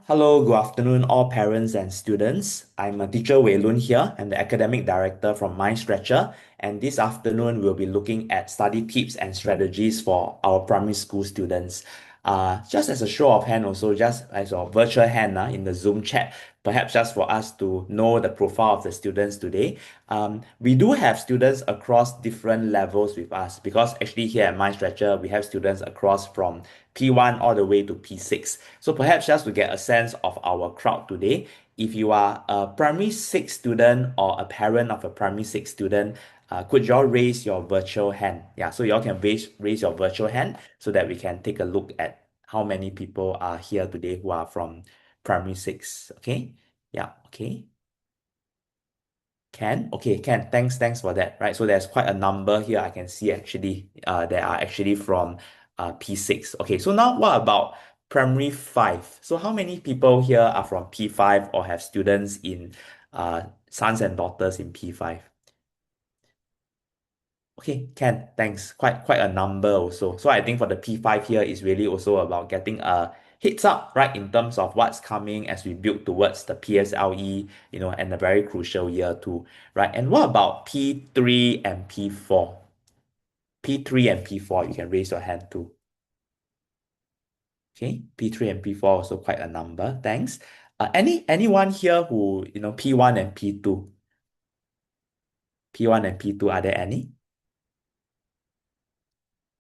Hello, good afternoon, all parents and students. I'm a teacher Weilun here. I'm the academic director from MindStretcher, and this afternoon we'll be looking at study tips and strategies for our primary school students. Just as a show of hand, also just as a virtual hand in the Zoom chat, perhaps just for us to know the profile of the students today. We do have students across different levels with us because actually here at MindStretcher we have students across from P1 all the way to P6. So perhaps just to get a sense of our crowd today, if you are a primary six student or a parent of a primary six student, could y'all raise your virtual hand? Yeah, so y'all can raise your virtual hand so that we can take a look at how many people are here today who are from primary six. Okay. Yeah. Okay. Can? Okay, can. Thanks for that. Right. So there's quite a number here I can see actually that are actually from P6. Okay, so now what about primary five? So how many people here are from P5 or have students in sons and daughters in P5? Okay, can. Thanks. Quite a number also. So I think for the P5 here is really also about getting a heads up, right, in terms of what's coming as we build towards the PSLE, and a very crucial year too, right? And what about P3 and P4? P3 and P4, you can raise your hand too. Okay, P3 and P4 also quite a number. Thanks. Anyone here who, P1 and P2? P1 and P2, are there any?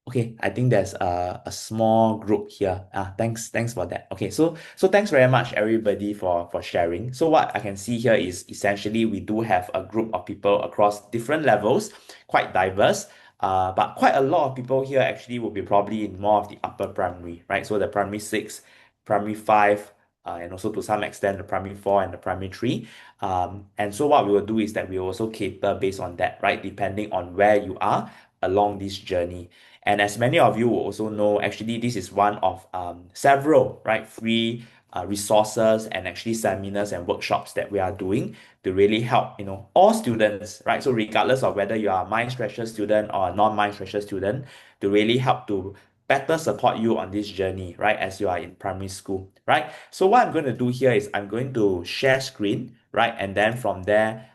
Okay, I think there's a small group here. Thanks for that. Okay, so thanks very much everybody for sharing. So what I can see here is essentially we do have a group of people across different levels, quite diverse. But quite a lot of people here actually will be probably in more of the upper primary, right? So the primary six, primary five, and also to some extent the primary four and the primary three. And so what we will do is that we will also cater based on that, right? Depending on where you are along this journey. And as many of you will also know, actually, this is one of several, right, free resources and actually seminars and workshops that we are doing to really help, all students, right? So regardless of whether you are a mind stretcher student or a non-mind stretcher student, to really help to better support you on this journey, right, as you are in primary school, right? So what I'm going to do here is I'm going to share screen, right? And then from there,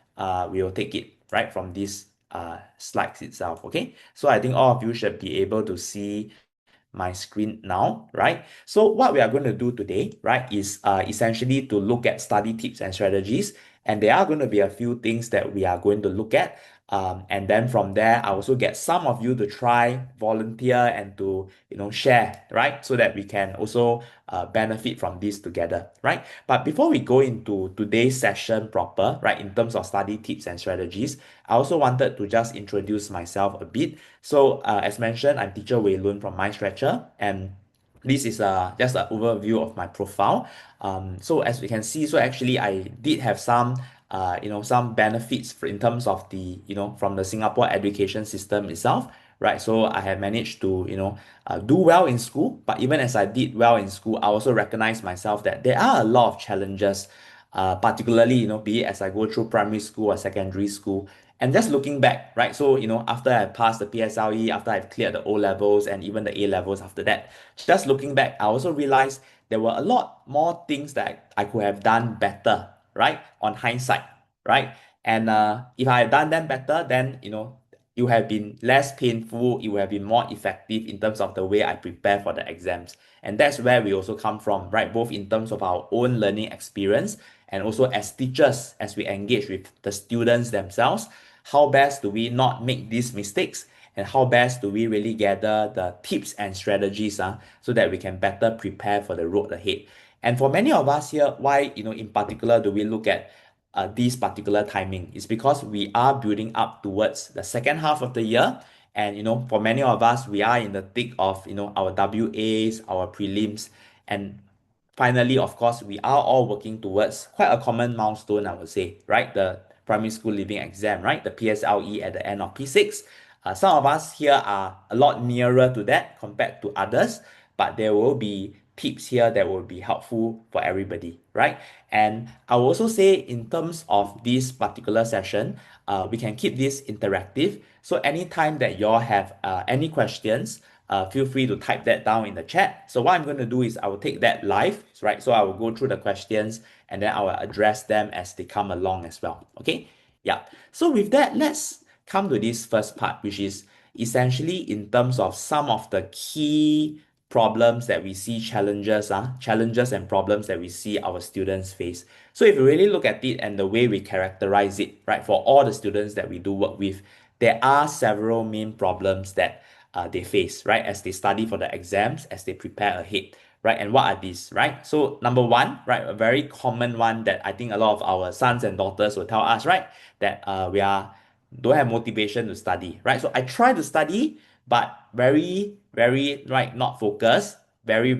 we will take it, right, from this slides itself, okay? So I think all of you should be able to see my screen now, right? So what we are going to do today, right, is essentially to look at study tips and strategies. And there are going to be a few things that we are going to look at. And then from there, I also get some of you to try, volunteer, and to, share, right? So that we can also benefit from this together, right? But before we go into today's session proper, right, in terms of study tips and strategies, I also wanted to just introduce myself a bit. So, as mentioned, I'm teacher Weilun from MindStretcher, and this is just an overview of my profile. So as we can see, so actually I did have some, some benefits in terms of the, from the Singapore education system itself, right? So I have managed to, do well in school, but even as I did well in school, I also recognize myself that there are a lot of challenges, particularly, be it as I go through primary school or secondary school. And just looking back, right? So, after I passed the PSLE, after I've cleared the O levels and even the A levels after that, just looking back, I also realized there were a lot more things that I could have done better, right? On hindsight, right? And if I had done them better, then, it would have been less painful, it would have been more effective in terms of the way I prepare for the exams. And that's where we also come from, right? Both in terms of our own learning experience and also as teachers, as we engage with the students themselves, how best do we not make these mistakes and how best do we really gather the tips and strategies so that we can better prepare for the road ahead. And for many of us here, why, in particular, do we look at this particular timing? Is because we are building up towards the second half of the year. And, for many of us, we are in the thick of, our WAs, our prelims. And finally, of course, we are all working towards quite a common milestone, I would say, right? The primary school leaving exam, right? The PSLE at the end of P6. Some of us here are a lot nearer to that compared to others, but there will be tips here that will be helpful for everybody, right? And I will also say, in terms of this particular session, we can keep this interactive. So anytime that y'all have any questions, feel free to type that down in the chat. So what I'm going to do is I will take that live, right? So I will go through the questions and then I will address them as they come along as well. Okay? Yeah. So with that, let's come to this first part, which is essentially in terms of some of the key problems that we see, challenges and problems that we see our students face. So if you really look at it and the way we characterize it, right, for all the students that we do work with, there are several main problems that they face, right, as they study for the exams, as they prepare ahead, right? And what are these, right? So number one, right, a very common one that I think a lot of our sons and daughters will tell us, right, that we are don't have motivation to study, right? So I try to study, but very, right, not focused, very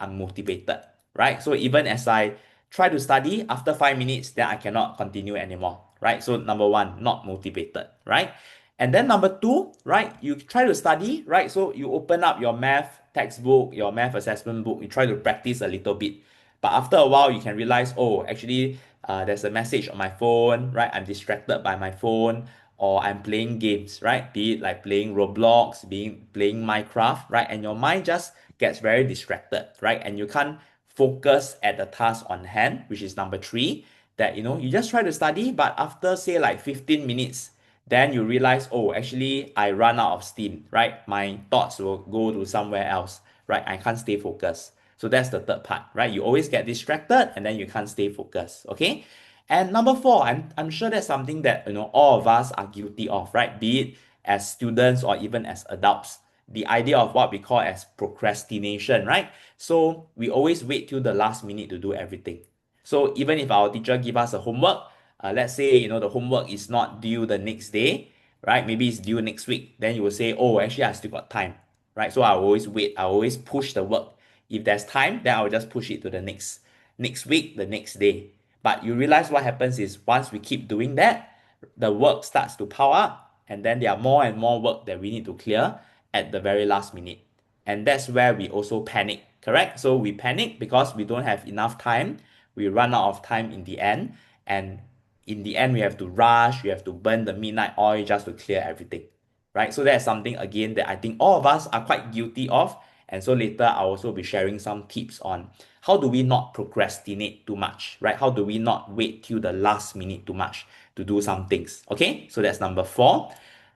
unmotivated, right? So even as I try to study, after 5 minutes, then I cannot continue anymore, right? So number one, not motivated, right? And then number two, right, you try to study, right? So you open up your math textbook, your math assessment book, you try to practice a little bit. But after a while, you can realize, oh, actually, there's a message on my phone, right? I'm distracted by my phone, or I'm playing games, right? Be it like playing Roblox, playing Minecraft, right? And your mind just gets very distracted, right? And you can't focus at the task on hand, which is number three. That you just try to study, but after say like 15 minutes, then you realize, oh, actually, I run out of steam, right? My thoughts will go to somewhere else, right? I can't stay focused. So that's the third part, right? You always get distracted and then you can't stay focused, okay? And number four, I'm sure that's something that all of us are guilty of, right? Be it as students or even as adults. The idea of what we call as procrastination, right? So we always wait till the last minute to do everything. So even if our teacher give us a homework, let's say the homework is not due the next day, right? Maybe it's due next week. Then you will say, oh, actually I still got time, right? So I always wait. I always push the work. If there's time, then I'll just push it to the next week, the next day. But you realize what happens is once we keep doing that, the work starts to pile up, and then there are more and more work that we need to clear at the very last minute. And that's where we also panic, correct? So we panic because we don't have enough time. We run out of time in the end. And in the end, we have to rush, we have to burn the midnight oil just to clear everything, right? So that's something again that I think all of us are quite guilty of. And so later I'll also be sharing some tips on how do we not procrastinate too much, right? How do we not wait till the last minute too much to do some things? Okay, so that's number four.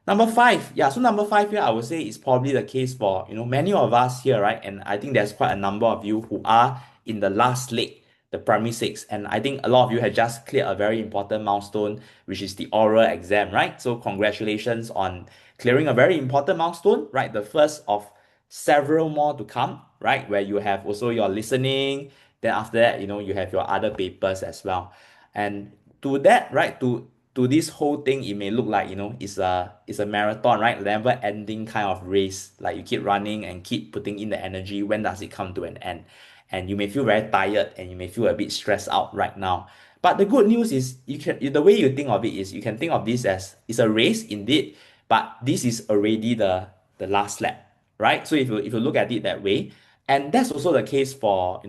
Number five, yeah, so number five here, I would say is probably the case for many of us here, right? And I think there's quite a number of you who are in the last leg, the primary six, and I think a lot of you have just cleared a very important milestone, which is the oral exam, right? So congratulations on clearing a very important milestone, right? The first of several more to come, right? Where you have also your listening, then after that, you have your other papers as well. And to that, right, to this whole thing, it may look like, it's a marathon, right? Never ending kind of race. Like you keep running and keep putting in the energy. When does it come to an end? And you may feel very tired and you may feel a bit stressed out right now. But the good news is the way you think of it is you can think of this as it's a race indeed, but this is already the last lap, right? So if you look at it that way, and that's also the case for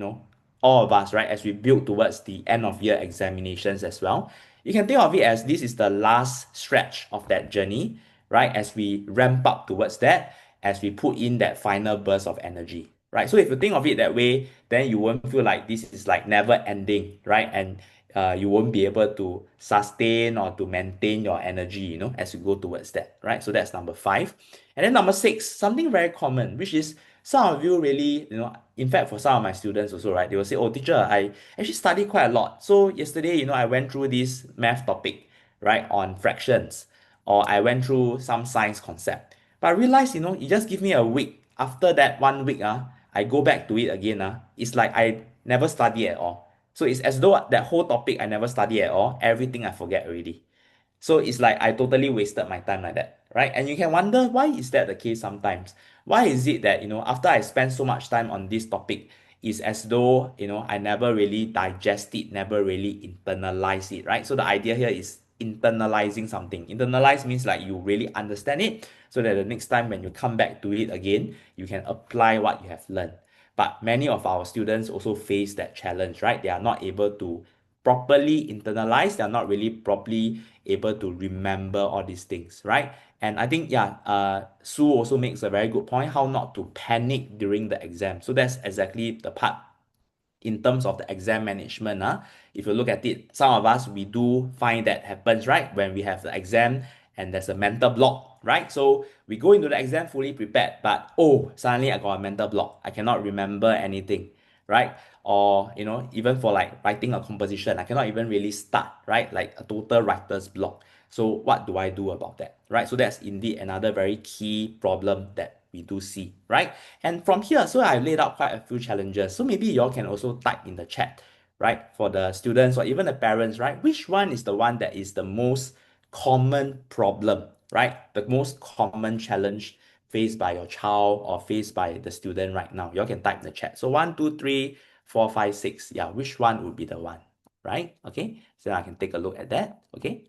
all of us, right? As we build towards the end of year examinations as well, you can think of it as this is the last stretch of that journey, right? As we ramp up towards that, as we put in that final burst of energy, right? So if you think of it that way, then you won't feel like this is like never ending, right? And you won't be able to sustain or to maintain your energy, as you go towards that, right? So that's number five. And then number six, something very common, which is some of you really, in fact, for some of my students also, right, they will say, oh, teacher, I actually study quite a lot. So yesterday, I went through this math topic, right, on fractions, or I went through some science concept. But I realized, you just give me a week. After that 1 week, I go back to it again. It's like I never study at all. So it's as though that whole topic I never study at all. Everything I forget already. So it's like I totally wasted my time like that, right? And you can wonder why is that the case sometimes? Why is it that, after I spend so much time on this topic, it's as though, I never really digest it, never really internalize it, right? So the idea here is internalizing something. Internalize means like you really understand it so that the next time when you come back to it again, you can apply what you have learned. But many of our students also face that challenge, right? They are not able to properly internalized, they're not really properly able to remember all these things, right? And I think, yeah, Sue also makes a very good point, how not to panic during the exam. So that's exactly the part in terms of the exam management. If you look at it, some of us, we do find that happens, right? When we have the exam and there's a mental block, right? So we go into the exam fully prepared, but oh, suddenly I got a mental block. I cannot remember anything, right? Or, even for like writing a composition, I cannot even really start, right? Like a total writer's block. So what do I do about that, right? So that's indeed another very key problem that we do see, right? And from here, so I've laid out quite a few challenges. So maybe y'all can also type in the chat, right? For the students or even the parents, right? Which one is the one that is the most common problem, right? The most common challenge faced by your child or faced by the student right now. Y'all can type in the chat. So 1, 2, 3, 4, 5, 6. Yeah, which one would be the one, right? Okay, so I can take a look at that. Okay.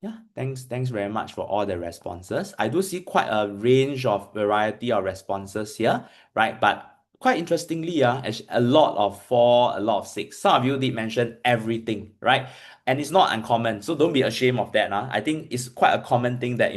Yeah, thanks very much for all the responses. I do see quite a range of variety of responses here, right? But quite interestingly, a lot of four, a lot of six. Some of you did mention everything, right? And it's not uncommon, so don't be ashamed of that. I think it's quite a common thing that,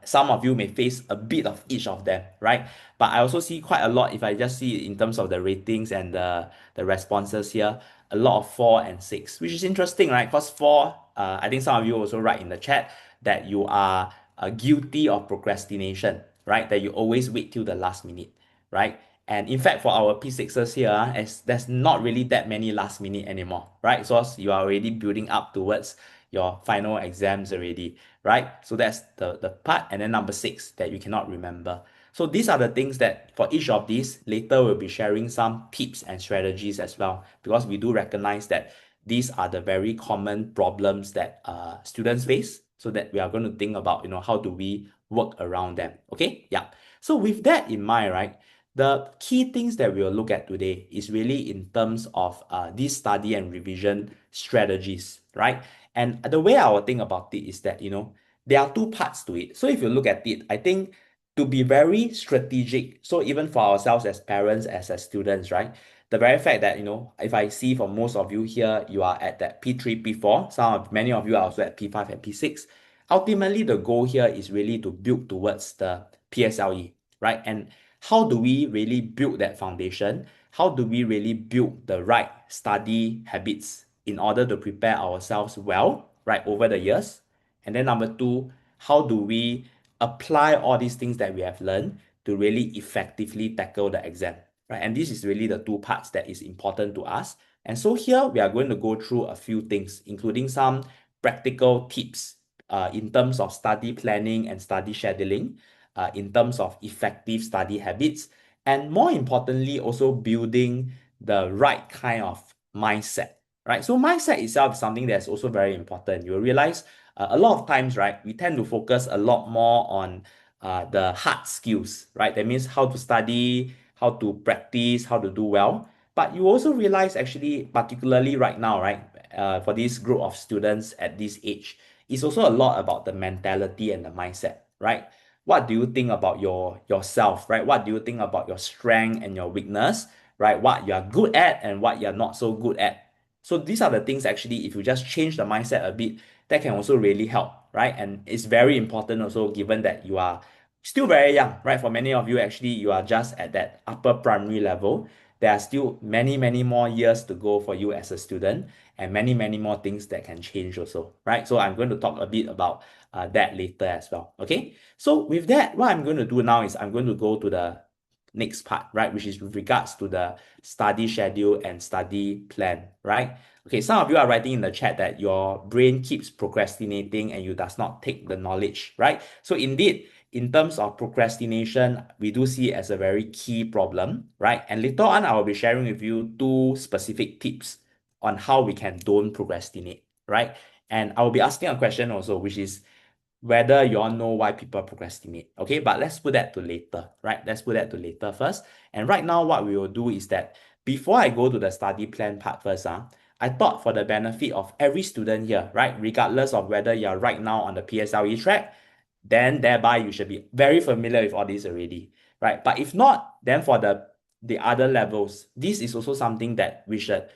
some of you may face a bit of each of them, right? But I also see quite a lot, if I just see it in terms of the ratings and the responses here, a lot of 4 and 6, which is interesting, right? Because four, I think some of you also write in the chat that you are guilty of procrastination, right? That you always wait till the last minute, right? And in fact, for our P6s here, as there's not really that many last minute anymore, right? So you are already building up towards your final exams already, right? So that's the part. And then number 6, that you cannot remember. So these are the things that for each of these, later we'll be sharing some tips and strategies as well, because we do recognize that these are the very common problems that students face, so that we are going to think about, how do we work around them. Okay, yeah. So with that in mind, right, the key things that we will look at today is really in terms of these study and revision strategies, right? And the way I will think about it is that, there are two parts to it. So if you look at it, I think to be very strategic, so even for ourselves as parents, as students, right? The very fact that, if I see for most of you here, you are at that P3, P4, many of you are also at P5 and P6. Ultimately, the goal here is really to build towards the PSLE, right? And how do we really build that foundation? How do we really build the right study habits in order to prepare ourselves well, right, over the years? And then number two, how do we apply all these things that we have learned to really effectively tackle the exam, right? And this is really the two parts that is important to us. And so here we are going to go through a few things, including some practical tips in terms of study planning and study scheduling, in terms of effective study habits, and more importantly, also building the right kind of mindset, right? So mindset itself is something that's also very important. You'll realize a lot of times, right, we tend to focus a lot more on the hard skills, right? That means how to study, how to practice, how to do well. But you also realize actually, particularly right now, right, for this group of students at this age, it's also a lot about the mentality and the mindset, right? What do you think about yourself, right? What do you think about your strength and your weakness, right? What you are good at and what you're not so good at. So these are the things actually, if you just change the mindset a bit, that can also really help, right? And it's very important also, given that you are still very young, right? For many of you, actually, you are just at that upper primary level. There are still many, many more years to go for you as a student, and many, many more things that can change also, right? So I'm going to talk a bit about that later as well. Okay. So with that, what I'm going to do now is I'm going to go to the next part, right? Which is with regards to the study schedule and study plan, right? Okay, some of you are writing in the chat that your brain keeps procrastinating and you does not take the knowledge, right? So indeed, in terms of procrastination, we do see it as a very key problem, right? And later on, I will be sharing with you 2 specific tips on how we can don't procrastinate, right? And I will be asking a question also, which is whether you all know why people procrastinate. Okay, but let's put that to later, right? Let's put that to later first. And right now, what we will do is that before I go to the study plan part first, I thought for the benefit of every student here, right, regardless of whether you're right now on the PSLE track, then thereby you should be very familiar with all this already, right? But if not, then for the the other levels. This is also something that we should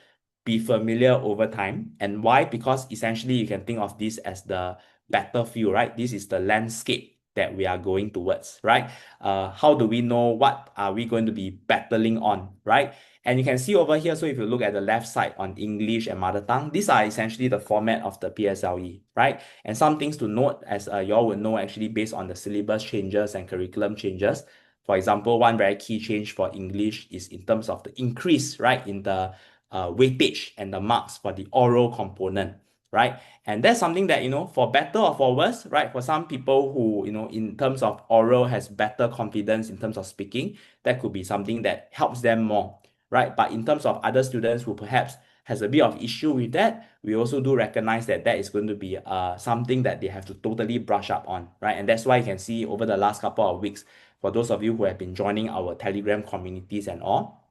be familiar over time. And why? Because essentially you can think of this as the battlefield, right? This is the landscape that we are going towards, right? How do we know what are we going to be battling on, right? And you can see over here, so if you look at the left side on English and mother tongue, these are essentially the format of the PSLE, right? And some things to note, as you all would know, actually based on the syllabus changes and curriculum changes. For example, one very key change for English is in terms of the increase, right, in the weightage and the marks for the oral component, right? And that's something that, for better or for worse, right? For some people who, in terms of oral has better confidence in terms of speaking, that could be something that helps them more, right? But in terms of other students who perhaps has a bit of issue with that, we also do recognize that that is going to be something that they have to totally brush up on, right? And that's why you can see over the last couple of weeks, for those of you who have been joining our Telegram communities and all,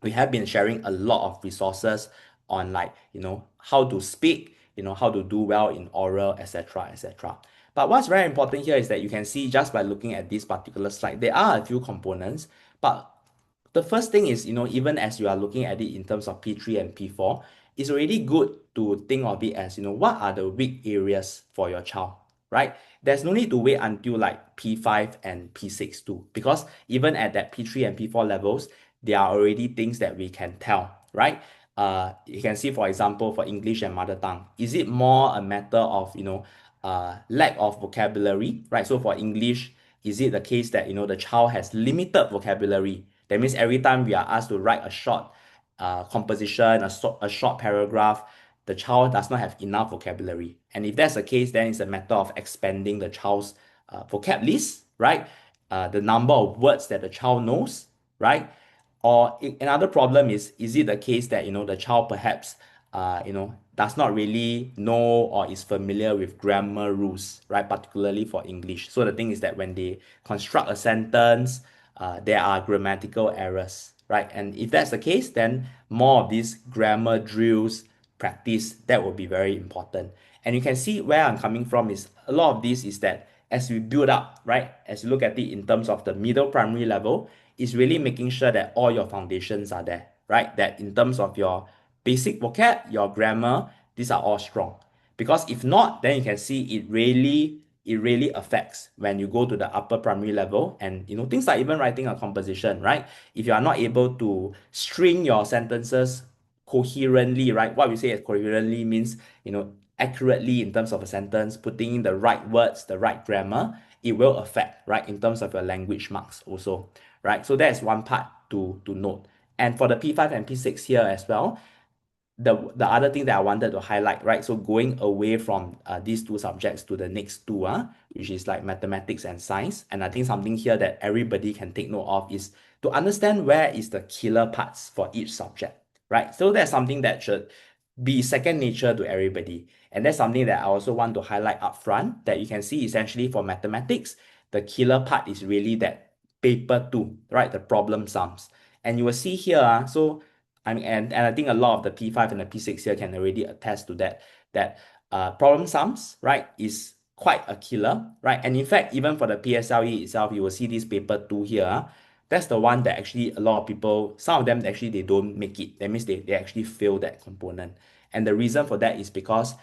we have been sharing a lot of resources on, like, how to speak, how to do well in oral, etc., etc. But what's very important here is that you can see just by looking at this particular slide, there are a few components, but the first thing is, even as you are looking at it in terms of P3 and P4, it's already good to think of it as, what are the weak areas for your child, right? There's no need to wait until like P5 and P6 too, because even at that P3 and P4 levels, there are already things that we can tell, right? You can see, for example, for English and mother tongue, is it more a matter of, lack of vocabulary, right? So for English, is it the case that, the child has limited vocabulary? That means every time we are asked to write a short composition, a short paragraph, the child does not have enough vocabulary. And if that's the case, then it's a matter of expanding the child's vocab list, right? The number of words that the child knows, right? Or another problem is it the case that, the child perhaps, does not really know or is familiar with grammar rules, right? Particularly for English. So the thing is that when they construct a sentence, there are grammatical errors, right? And if that's the case, then more of these grammar drills, practice, that will be very important. And you can see where I'm coming from is a lot of this is that as we build up, right? As you look at it in terms of the middle primary level, is really making sure that all your foundations are there, right? That in terms of your basic vocab, your grammar, these are all strong. Because if not, then you can see it really affects when you go to the upper primary level, and things like even writing a composition, right? If you are not able to string your sentences coherently, right? What we say as coherently means, accurately in terms of a sentence, putting in the right words, the right grammar, it will affect, right, in terms of your language marks also, right? So that's one part to note. And for the P5 and P6 here as well, the other thing that I wanted to highlight, right? So going away from these two subjects to the next two, which is like mathematics and science. And I think something here that everybody can take note of is to understand where is the killer parts for each subject, right? So that's something that should be second nature to everybody. And that's something that I also want to highlight up front, that you can see essentially for mathematics, the killer part is really that paper two, right? The problem sums. And you will see here, so I mean, and I think a lot of the P5 and the P6 here can already attest to that problem sums, right, is quite a killer, right? And in fact, even for the PSLE itself, you will see this paper 2 here. That's the one that actually a lot of people, some of them actually they don't make it. That means they actually fail that component. And the reason for that is because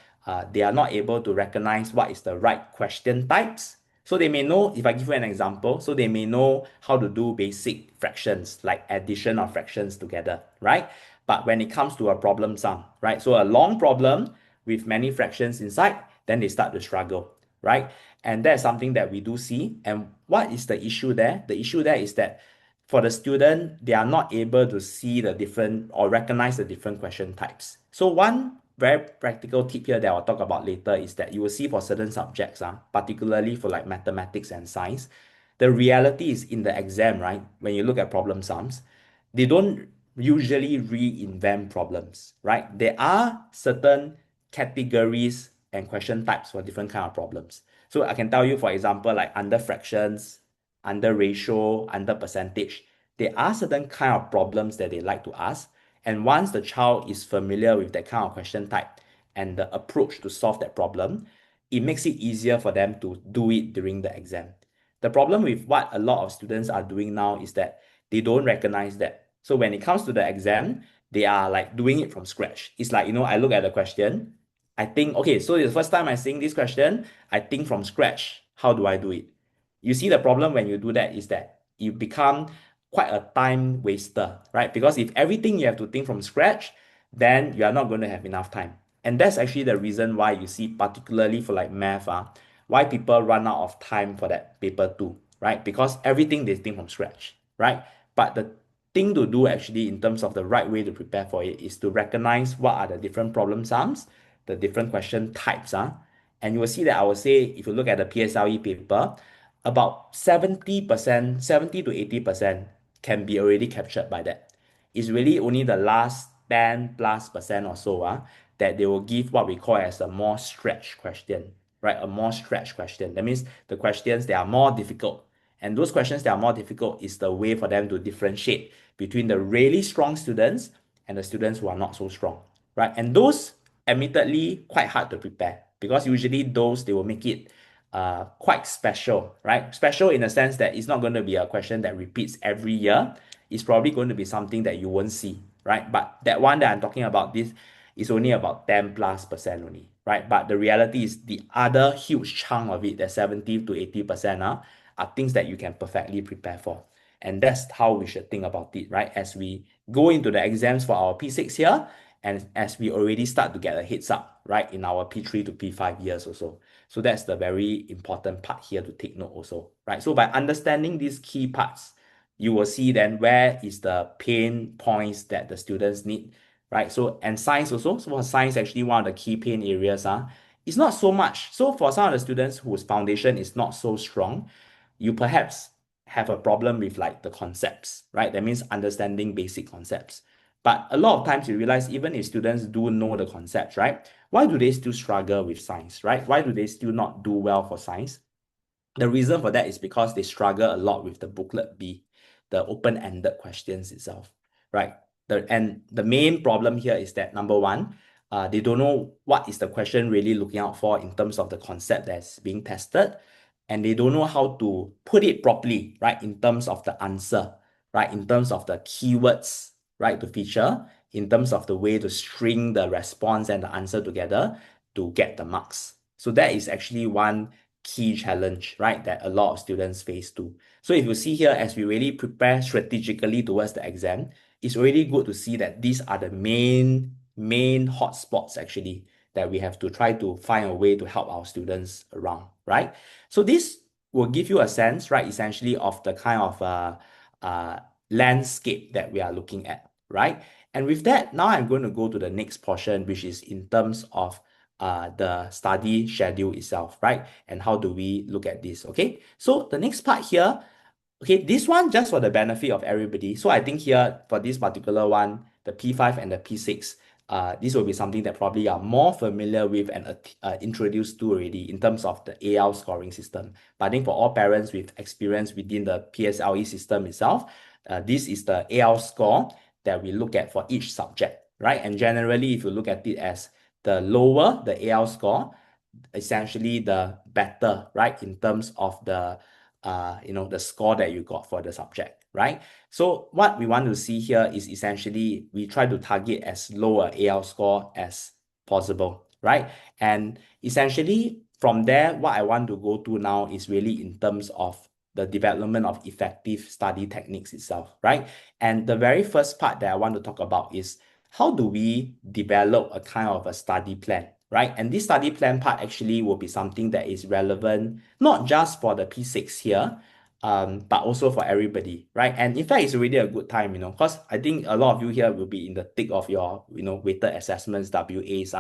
they are not able to recognize what is the right question types. So they may know, if I give you an example, so they may know how to do basic fractions, like addition of fractions together, right? But when it comes to a problem sum, right? So a long problem with many fractions inside, then they start to struggle, right? And that's something that we do see. And what is the issue there? The issue there is that for the student, they are not able to see the different or recognize the different question types. So one very practical tip here that I'll talk about later is that you will see for certain subjects, particularly for like mathematics and science, the reality is in the exam, right? When you look at problem sums, they don't usually reinvent problems, right? There are certain categories and question types for different kind of problems. So I can tell you, for example, like under fractions, under ratio, under percentage, there are certain kind of problems that they like to ask. And once the child is familiar with that kind of question type and the approach to solve that problem, it makes it easier for them to do it during the exam. The problem with what a lot of students are doing now is that they don't recognize that. So when it comes to the exam, they are like doing it from scratch. It's like, I look at the question, I think, okay, so the first time I seeing this question, I think from scratch, how do I do it? You see, the problem when you do that is that you become quite a time waster, right? Because if everything you have to think from scratch, then you are not going to have enough time. And that's actually the reason why you see, particularly for like math, why people run out of time for that paper too, right? Because everything they think from scratch, right? But the thing to do actually in terms of the right way to prepare for it is to recognize what are the different problem sums, the different question types, and you will see that I would say if you look at the PSLE paper, about 70%, 70 to 80% can be already captured by that. It's really only the last 10 plus percent or so that they will give what we call as a more stretch question, right? A more stretch question. That means the questions that are more difficult. And those questions that are more difficult is the way for them to differentiate between the really strong students and the students who are not so strong, right? And those admittedly quite hard to prepare because usually those they will make it quite special, right? Special in the sense that it's not going to be a question that repeats every year. It's probably going to be something that you won't see, right? But that one that I'm talking about, this is only about 10 plus percent only, right? But the reality is the other huge chunk of it, the 70 to 80%, are things that you can perfectly prepare for. And that's how we should think about it, right? As we go into the exams for our P6 here, and as we already start to get a heads up, right, in our P3 to P5 years also. So that's the very important part here to take note also, right? So by understanding these key parts, you will see then where is the pain points that the students need, right? So, and science also. So for science, actually one of the key pain areas, it's not so much. So for some of the students whose foundation is not so strong, you perhaps have a problem with like the concepts, right? That means understanding basic concepts. But a lot of times you realize even if students do know the concepts, right? Why do they still struggle with science, right? Why do they still not do well for science? The reason for that is because they struggle a lot with the booklet B, the open-ended questions itself, right? And the main problem here is that number one, they don't know what is the question really looking out for in terms of the concept that's being tested, and they don't know how to put it properly, right? In terms of the answer, right? In terms of the keywords, right? To feature, in terms of the way to string the response and the answer together to get the marks. So that is actually one key challenge, right, that a lot of students face too. So if you see here, as we really prepare strategically towards the exam, it's really good to see that these are the main hotspots actually that we have to try to find a way to help our students around, right? So this will give you a sense, right, essentially of the kind of uh, landscape that we are looking at, right? And with that, now I'm going to go to the next portion, which is in terms of the study schedule itself, right? And how do we look at this, okay? So the next part here, okay, this one just for the benefit of everybody. So I think here for this particular one, the P5 and the P6, this will be something that probably you are more familiar with and introduced to already in terms of the AL scoring system. But I think for all parents with experience within the PSLE system itself, this is the AL score that we look at for each subject, right? And generally, if you look at it as the lower the AL score, essentially the better, right? In terms of the score that you got for the subject, right? So what we want to see here is essentially we try to target as low a AL score as possible, right? And essentially from there, what I want to go to now is really in terms of the development of effective study techniques itself, right? And the very first part that I want to talk about is how do we develop a kind of a study plan, right? And this study plan part actually will be something that is relevant, not just for the P6 here, but also for everybody, right? And in fact, it's really a good time, because I think a lot of you here will be in the thick of your, weighted assessments, WAs,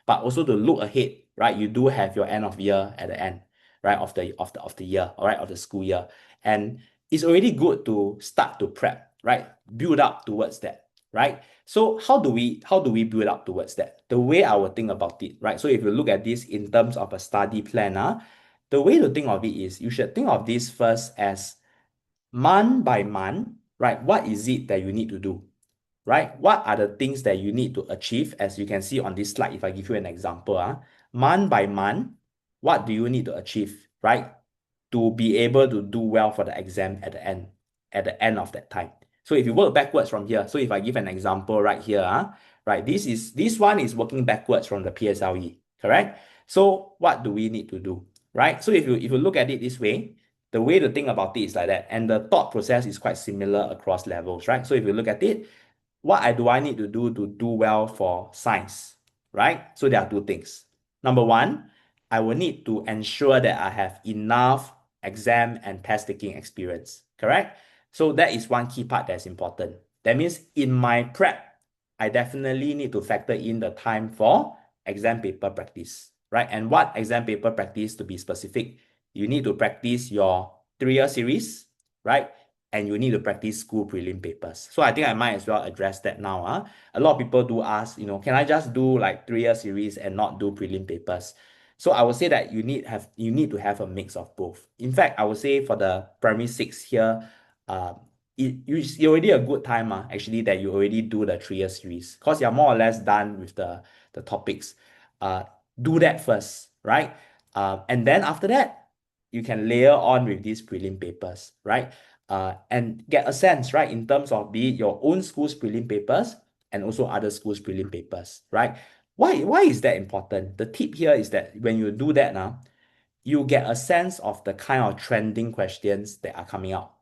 but also to look ahead, right? You do have your end of year at the end, right? Of the year, all right, of the school year. And it's already good to start to prep, right? Build up towards that, right? So how do we build up towards that? The way I would think about it, right? So if you look at this in terms of a study plan, the way to think of it is you should think of this first as month by month, right? What is it that you need to do, right? What are the things that you need to achieve? As you can see on this slide, if I give you an example, month by month, what do you need to achieve, right? To be able to do well for the exam at the end of that time. So if you work backwards from here, so if I give an example right here, right, this one is working backwards from the PSLE, correct? So what do we need to do, right? So if you look at it this way, the way to think about it is like that, and the thought process is quite similar across levels, right? So if you look at it, do I need to do well for science, right? So there are two things. Number one, I will need to ensure that I have enough exam and test taking experience, correct? So that is one key part that's important. That means in my prep, I definitely need to factor in the time for exam paper practice, right? And what exam paper practice, to be specific, you need to practice your 3-year series, right? And you need to practice school prelim papers. So I think I might as well address that now. A lot of people do ask, can I just do like 3-year series and not do prelim papers? So I would say that you need to have a mix of both. In fact, I would say for the primary six here, uh, it's already a good time actually that you already do the 3-year series because you're more or less done with the topics. Uh, do that first, right? And then after that, you can layer on with these prelim papers, right? And get a sense, right, in terms of be it your own school's prelim papers and also other schools' prelim papers, right? Why is that important? The tip here is that when you do that now, you get a sense of the kind of trending questions that are coming out,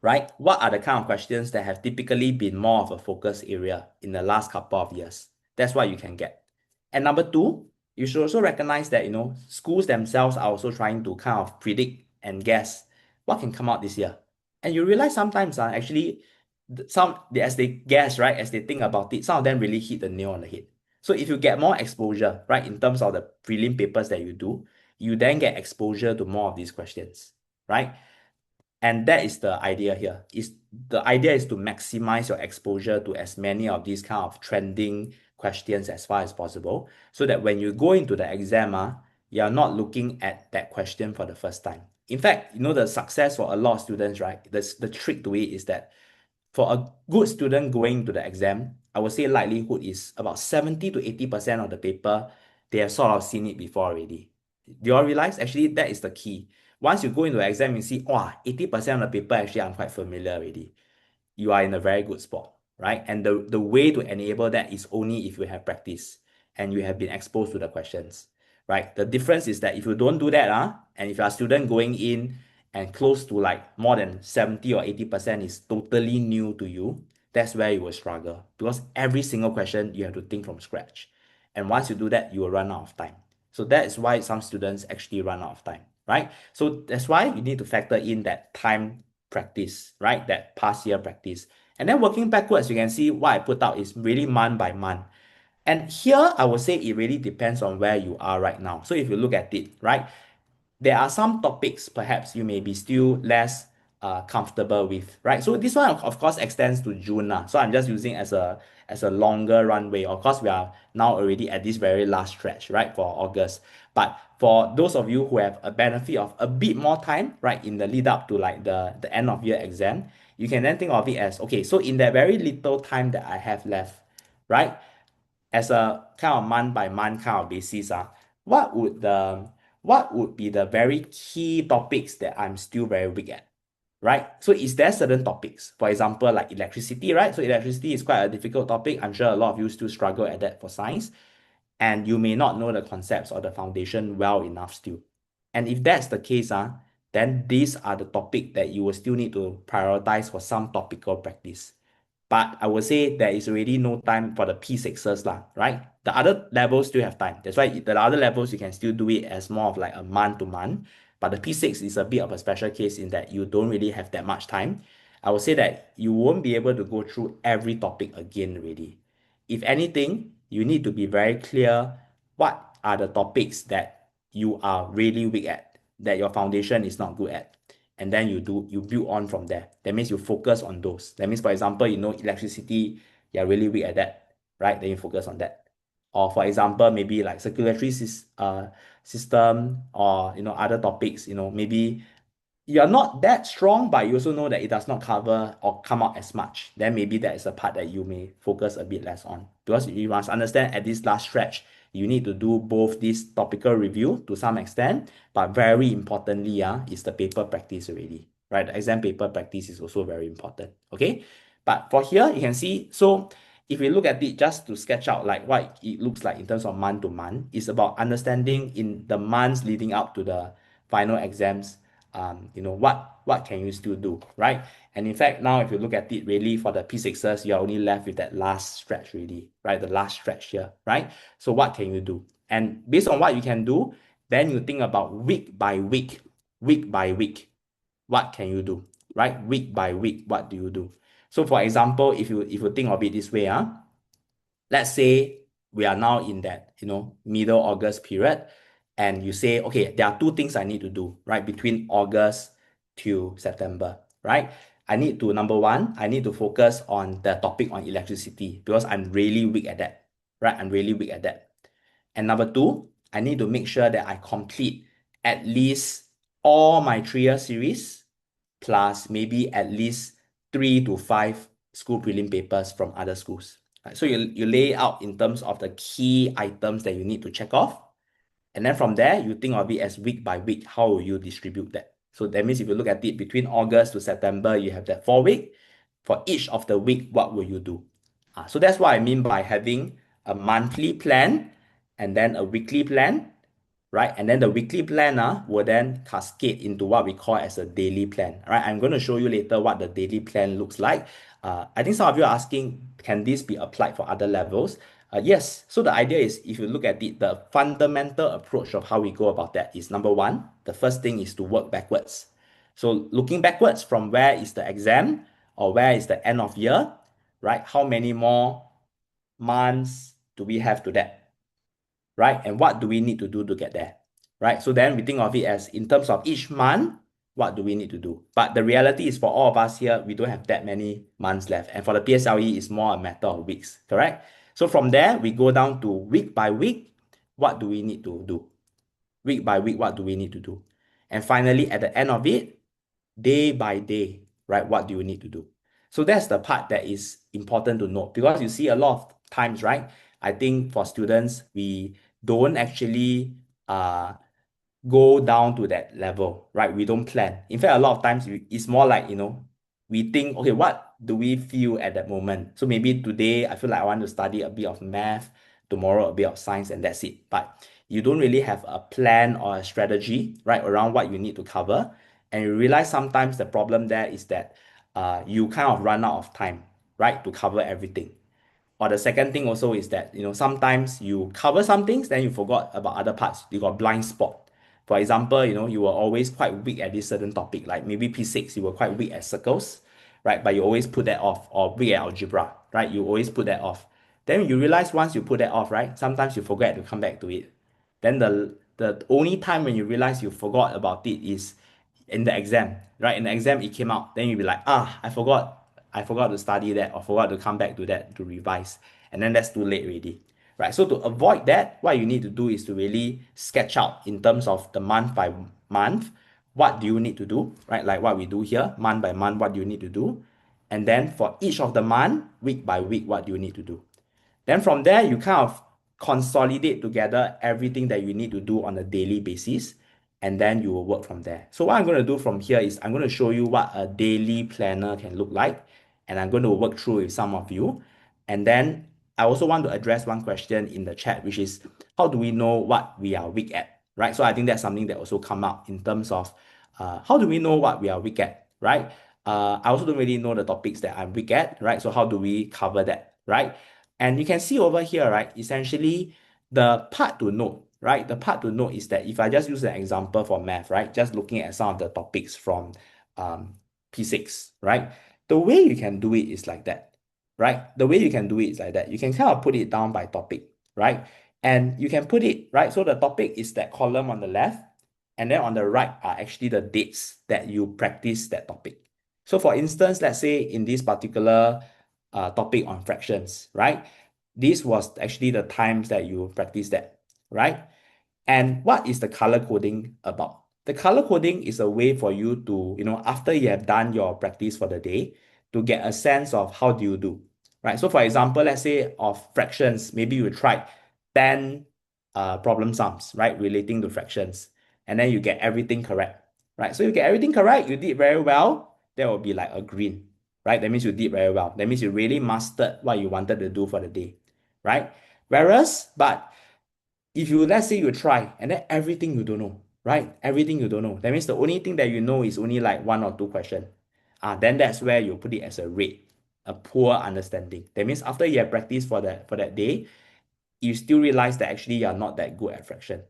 right? What are the kind of questions that have typically been more of a focus area in the last couple of years? That's what you can get. And number two, you should also recognize that, schools themselves are also trying to kind of predict and guess what can come out this year. And you realize sometimes, actually, as they guess, right, as they think about it, some of them really hit the nail on the head. So if you get more exposure, right, in terms of the prelim papers that you do, you then get exposure to more of these questions, right? And that is the idea here. The idea is to maximize your exposure to as many of these kind of trending questions as far as possible, so that when you go into the exam, you're not looking at that question for the first time. In fact, the success for a lot of students, right? The trick to it is that for a good student going to the exam, I would say likelihood is about 70 to 80% of the paper, they have sort of seen it before already. Do you all realize? Actually, that is the key. Once you go into the exam, you see, 80% of the paper actually I'm quite familiar already. You are in a very good spot, right? And the way to enable that is only if you have practice and you have been exposed to the questions, right? The difference is that if you don't do that, and if you're a student going in and close to like more than 70 or 80% is totally new to you, that's where you will struggle because every single question you have to think from scratch. And once you do that, you will run out of time. So that is why some students actually run out of time, right? So that's why you need to factor in that time practice, right? That past year practice. And then working backwards, you can see what I put out is really month by month. And here, I would say it really depends on where you are right now. So if you look at it, right, there are some topics perhaps you may be still less comfortable with, right? So this one, of course, extends to June. So I'm just using as a longer runway. Of course, we are now already at this very last stretch, right, for August. But for those of you who have a benefit of a bit more time, right, in the lead up to like the end of year exam, you can then think of it as, okay, so in that very little time that I have left, right, as a kind of month by month kind of basis, what would the what would be the very key topics that I'm still very weak at, right? So is there certain topics, for example, like electricity, right? So electricity is quite a difficult topic. I'm sure a lot of you still struggle at that for science, and you may not know the concepts or the foundation well enough still. And if that's the case, then these are the topic that you will still need to prioritize for some topical practice. But I would say there is already no time for the P6s lah, right? The other levels still have time. That's why the other levels you can still do it as more of like a month to month. But the P6 is a bit of a special case in that you don't really have that much time. I would say that you won't be able to go through every topic again already. If anything, you need to be very clear what are the topics that you are really weak at, that your foundation is not good at. And then you build on from there. That means you focus on those. That means, for example, electricity, you're really weak at that, right? Then you focus on that. Or for example, maybe like system, or other topics, maybe you're not that strong, but you also know that it does not cover or come out as much. Then maybe that is a part that you may focus a bit less on. Because you must understand at this last stretch, you need to do both this topical review to some extent, but very importantly, is the paper practice already. Right? The exam paper practice is also very important. Okay. But for here, you can see, so if we look at it just to sketch out like what it looks like in terms of month to month, it's about understanding in the months leading up to the final exams, what can you still do, right? And in fact, now if you look at it really for the P6s, you're only left with that last stretch really, right? The last stretch here, right? So what can you do? And based on what you can do, then you think about week by week, what can you do, right? Week by week, what do you do? So for example, if you think of it this way, let's say we are now in that, middle August period, and you say, okay, there are two things I need to do, right? Between August to September, right? I need to, number one, I need to focus on the topic on electricity because I'm really weak at that, right? I'm really weak at that. And number two, I need to make sure that I complete at least all my 3-year series plus maybe at least 3 to 5 school prelim papers from other schools. Right? So you lay out in terms of the key items that you need to check off. And then from there, you think of it as week by week, how will you distribute that? So that means if you look at it between August to September, you have that 4 week. For each of the week, what will you do? So that's what I mean by having a monthly plan and then a weekly plan, right? And then the weekly planner will then cascade into what we call as a daily plan. All right, I'm going to show you later what the daily plan looks like. I think some of you are asking, can this be applied for other levels? Yes. So the idea is, if you look at it, the fundamental approach of how we go about that is number one, the first thing is to work backwards. So looking backwards from where is the exam or where is the end of year, right? How many more months do we have to that? Right? And what do we need to do to get there, right? So then we think of it as in terms of each month, what do we need to do? But the reality is for all of us here, we don't have that many months left. And for the PSLE, it's more a matter of weeks, correct? So from there, we go down to week by week, what do we need to do? Week by week, what do we need to do? And finally, at the end of it, day by day, right? What do you need to do? So that's the part that is important to note because you see a lot of times, right? I think for students, we don't actually go down to that level, right? We don't plan. In fact, a lot of times it's more like, we think, okay, what do we feel at that moment? So maybe today I feel like I want to study a bit of math, tomorrow a bit of science, and that's it. But you don't really have a plan or a strategy, right, around what you need to cover. And you realize sometimes the problem there is that you kind of run out of time, right, to cover everything. Or the second thing also is that, sometimes you cover some things, then you forgot about other parts. You got blind spot. For example, you were always quite weak at this certain topic, like maybe P6, you were quite weak at circles, right? But you always put that off, or weak at algebra, right? You always put that off. Then you realize once you put that off, right? Sometimes you forget to come back to it. Then the only time when you realize you forgot about it is in the exam, right? In the exam, it came out. Then you'll be like, I forgot to study that or forgot to come back to that to revise. And then that's too late already, right? So to avoid that, what you need to do is to really sketch out in terms of the month by month, what do you need to do, right? Like what we do here, month by month, what do you need to do? And then for each of the month, week by week, what do you need to do? Then from there, you kind of consolidate together everything that you need to do on a daily basis, and then you will work from there. So what I'm going to do from here is I'm going to show you what a daily planner can look like, and I'm going to work through with some of you. And then I also want to address one question in the chat, which is how do we know what we are weak at, right? So I think that's something that also come up in terms of how do we know what we are weak at, right? I also don't really know the topics that I'm weak at, right? So how do we cover that, right? And you can see over here, right, essentially the part to note, right? The part to note is that if I just use an example for math, right, just looking at some of the topics from P6, right? The way you can do it is like that, right? The way you can do it is like that. You can kind of put it down by topic, right? And you can put it, right? So the topic is that column on the left, and then on the right are actually the dates that you practice that topic. So for instance, let's say in this particular topic on fractions, right? This was actually the times that you practice that, right? And what is the color coding about? The color coding is a way for you to, after you have done your practice for the day, to get a sense of how do you do, right? So for example, let's say of fractions, maybe you tried 10 problem sums, right, relating to fractions, and then you get everything correct, right? So you get everything correct, you did very well, that will be like a green. right? That means you did very well. That means you really mastered what you wanted to do for the day, right? Whereas, but if you, let's say you try and then everything you don't know, right? Everything you don't know. That means the only thing that you know is only like one or two questions. Then that's where you put it as a rate, a poor understanding. That means after you have practiced for that day, you still realize that actually you're not that good at fraction,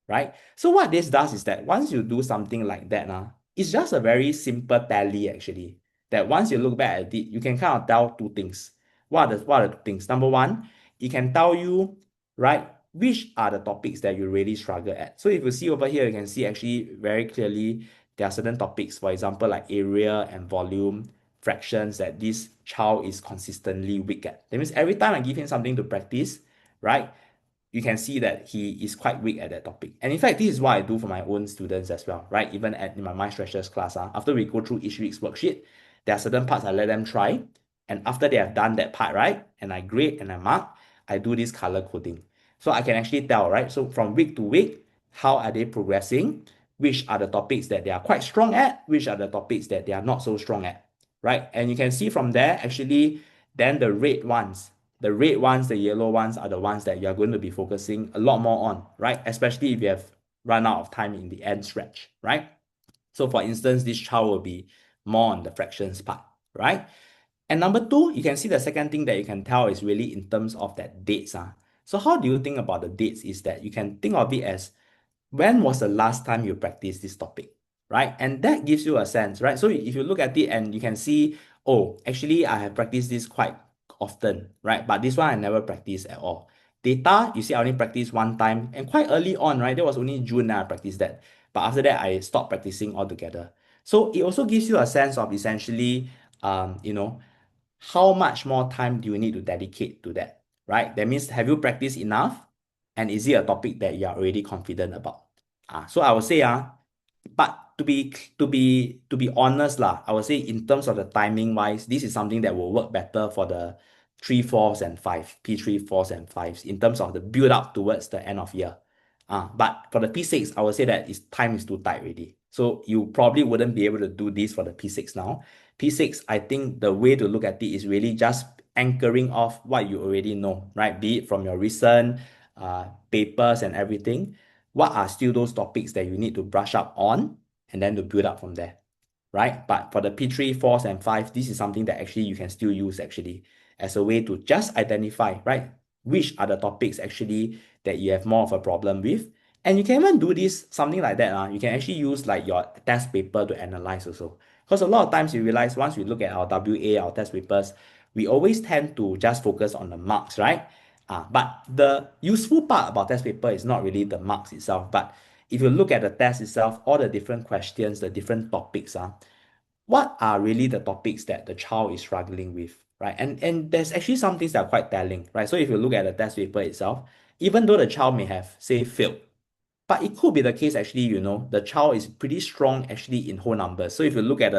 right? So what this does is that once you do something like that, it's just a very simple tally actually. That once you look back at it, you can kind of tell two things. What are the two things? Number one, it can tell you, right, which are the topics that you really struggle at. So if you see over here, you can see actually very clearly there are certain topics, for example, like area and volume, fractions that this child is consistently weak at. That means every time I give him something to practice, right, you can see that he is quite weak at that topic. And in fact, this is what I do for my own students as well, right? Even in my mind stretchers class, after we go through each week's worksheet, there are certain parts I let them try. And after they have done that part, right, and I grade and I mark, I do this color coding. So I can actually tell, right? So from week to week, how are they progressing? Which are the topics that they are quite strong at? Which are the topics that they are not so strong at, right? And you can see from there, actually, then the red ones, the yellow ones are the ones that you're going to be focusing a lot more on, right? Especially if you have run out of time in the end stretch, right? So for instance, this child will be more on the fractions part, right? And number two, you can see the second thing that you can tell is really in terms of that dates. So how do you think about the dates is that you can think of it as when was the last time you practiced this topic, right? And that gives you a sense, right? So if you look at it and you can see, oh, actually I have practiced this quite often, right? But this one I never practiced at all. Data, you see, I only practiced one time and quite early on, right? That was only June that I practiced that. But after that, I stopped practicing altogether. So it also gives you a sense of essentially, you know, how much more time do you need to dedicate to that, right? That means have you practiced enough? And is it a topic that you are already confident about? So I would say, but to be honest lah, I would say in terms of the timing wise, this is something that will work better for the 3, 4s, and 5, P3, 4s, and 5s in terms of the build up towards the end of year. But for the P6, I would say that time is too tight already. So you probably wouldn't be able to do this for the P6 now. P6, I think the way to look at it is really just anchoring off what you already know, right? Be it from your recent papers and everything. What are still those topics that you need to brush up on and then to build up from there, right? But for the P3, 4s, and 5, this is something that actually you can still use actually as a way to just identify, right? Which are the topics actually that you have more of a problem with. And you can even do this, something like that. You can actually use like your test paper to analyze also. Because a lot of times you realize once we look at our WA, our test papers, we always tend to just focus on the marks, right? But the useful part about test paper is not really the marks itself, but if you look at the test itself, all the different questions, the different topics, what are really the topics that the child is struggling with, right? And there's actually some things that are quite telling, right? So if you look at the test paper itself, even though the child may have, say, failed, but it could be the case actually, the child is pretty strong actually in whole numbers. So if you look at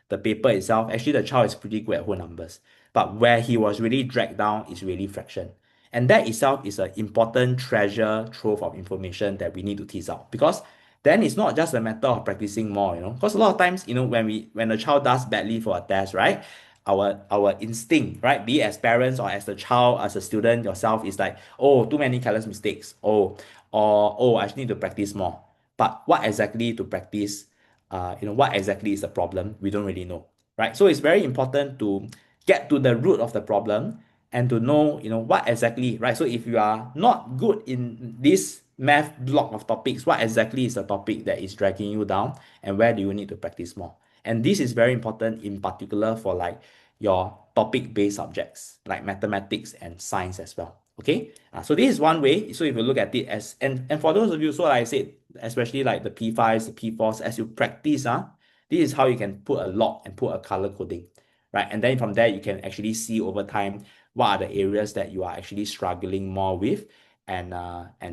the paper itself, actually the child is pretty good at whole numbers. But where he was really dragged down is really fraction. And that itself is an important treasure trove of information that we need to tease out. Because then it's not just a matter of practicing more, Because a lot of times, when a child does badly for a test, right? Our instinct, right? Be it as parents or as the child, as a student yourself, is like, oh, too many careless mistakes. Or oh, I just need to practice more. But what exactly to practice, what exactly is the problem? We don't really know, right? So it's very important to get to the root of the problem and to know, what exactly, right? So if you are not good in this math block of topics, what exactly is the topic that is dragging you down and where do you need to practice more? And this is very important in particular for like your topic-based subjects like mathematics and science as well. Okay, so this is one way. So if you look at it as and for those of you, so like I said, especially like the P5s, the P4s, as you practice, this is how you can put a log and put a color coding, right? And then from there, you can actually see over time what are the areas that you are actually struggling more with, and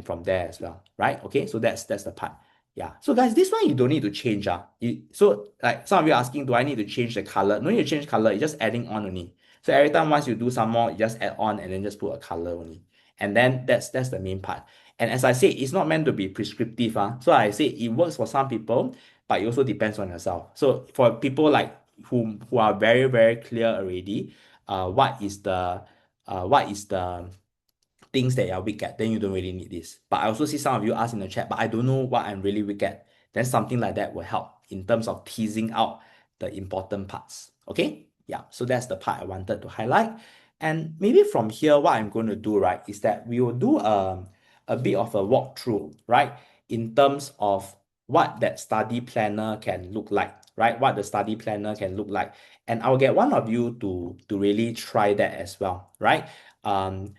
from there as well, right? Okay, so that's the part. Yeah. So guys, this one you don't need to change. So like some of you are asking, do I need to change the color? No need to change color, it's just adding on only. So every time once you do some more, you just add on and then just put a color only. And then that's the main part. And as I said, it's not meant to be prescriptive. So I say it works for some people, but it also depends on yourself. So for people like who are very, very clear already, what is the things that you're weak at, then you don't really need this. But I also see some of you ask in the chat, but I don't know what I'm really weak at. Then something like that will help in terms of teasing out the important parts. Okay? Yeah, so that's the part I wanted to highlight. And maybe from here, what I'm going to do, right, is that we will do a bit of a walkthrough, right, in terms of what that study planner can look like, right? What the study planner can look like. And I'll get one of you to really try that as well, right?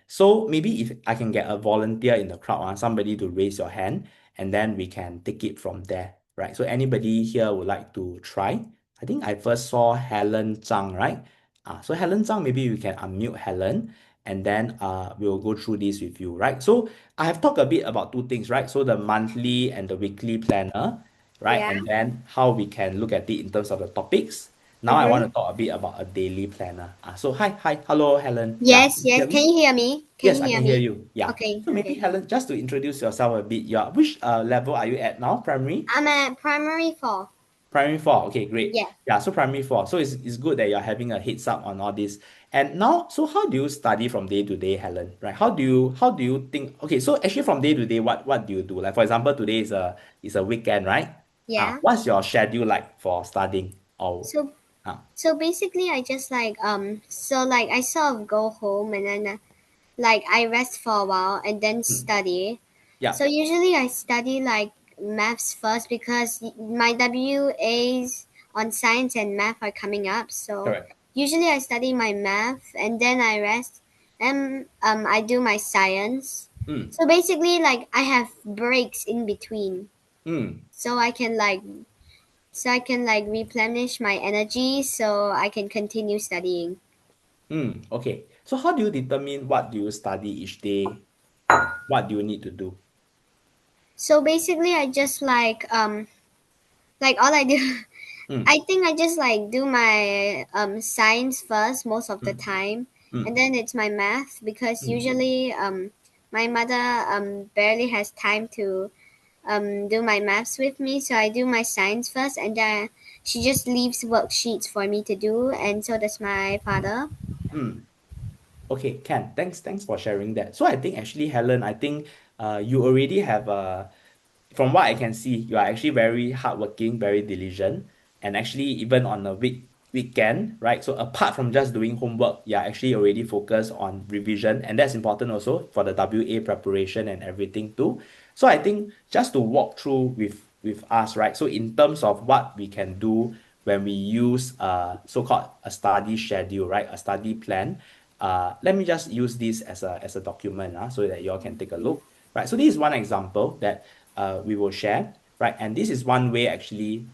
So maybe if I can get a volunteer in the crowd, somebody to raise your hand, and then we can take it from there, right? So anybody here would like to try? I think I first saw Helen Zhang, right? So Helen Zhang, maybe we can unmute Helen, and then we'll go through this with you, right? So I have talked a bit about two things, right? So the monthly and the weekly planner, right? Yeah. And then how we can look at it in terms of the topics. Now I want Mm-hmm. to talk a bit about a daily planner. So hi, hello Helen. Yeah, Yes, can you yes. hear Can me? you hear me? Can Yes, you I hear can hear me? you. Yeah. Okay, So maybe okay. Helen, just to introduce yourself a bit, which level are you at now? Primary? I'm at primary four. Primary four. Okay, great. Yeah. Yeah, so primary four. So it's good that you're having a heads up on all this. And now, so how do you study from day to day, Helen? Right? How do you think? Okay, so actually from day to day, what do you do? Like for example, today is a weekend, right? Yeah. What's your schedule like for studying? Or So so basically I just like I sort of go home and then like I rest for a while and then hmm, study. So yeah, usually I study like maths first because my WAs on science and math are coming up. So correct. usually I study my math and then I rest and I do my science. Mm, So basically like I have breaks in between. mm, So I can like replenish my energy so I can continue studying. okay. So how do you determine what do you study each day? What do you need to do? So basically I just like all I do Mm, I think I just like do my science first most of the mm, time, and mm, then it's my math because mm, usually my mother barely has time to do my maths with me, so I do my science first, and then she just leaves worksheets for me to do, and so does my father. mm. Okay, Ken, thanks for sharing that. So I think actually, Helen, I think you already have from what I can see, you are actually very hardworking, very diligent, and actually even on a weekend, right? So apart from just doing homework, you're actually already focused on revision, and that's important also for the WA preparation and everything too. So I think just to walk through with us, right? So in terms of what we can do when we use so-called a study schedule, right? A study plan. Let me just use this as a document so that you all can take a look. Right. So this is one example that we will share, right? And this is one way actually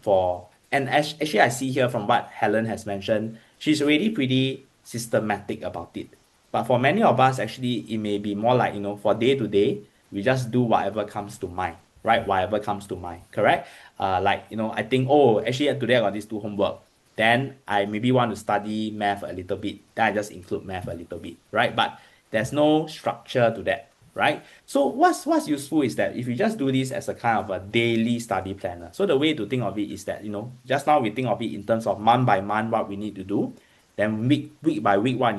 actually I see here from what Helen has mentioned, she's already pretty systematic about it. But for many of us, actually, it may be more like, for day to day, we just do whatever comes to mind, right? Whatever comes to mind, correct? Like, I think, oh, actually today I got this two homework. Then I maybe want to study math a little bit. Then I just include math a little bit, right? But there's no structure to that, right? So what's useful is that if you just do this as a kind of a daily study planner. So the way to think of it is that, just now we think of it in terms of month by month what we need to do, then week by week what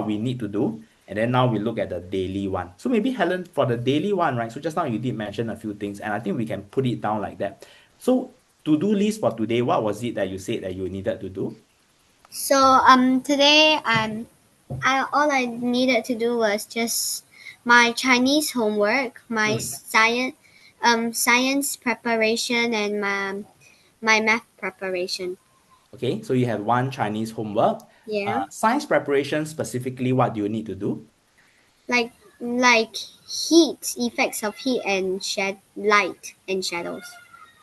we need to do, and then now we look at the daily one. So maybe Helen, for the daily one, right? So just now you did mention a few things, and I think we can put it down like that. So to-do list for today, what was it that you said that you needed to do? So today I all I needed to do was just my Chinese homework, my Hmm. science preparation, and my math preparation. Okay, so you have one Chinese homework. Yeah, Science preparation specifically, what do you need to do? like heat effects of heat and light and shadows.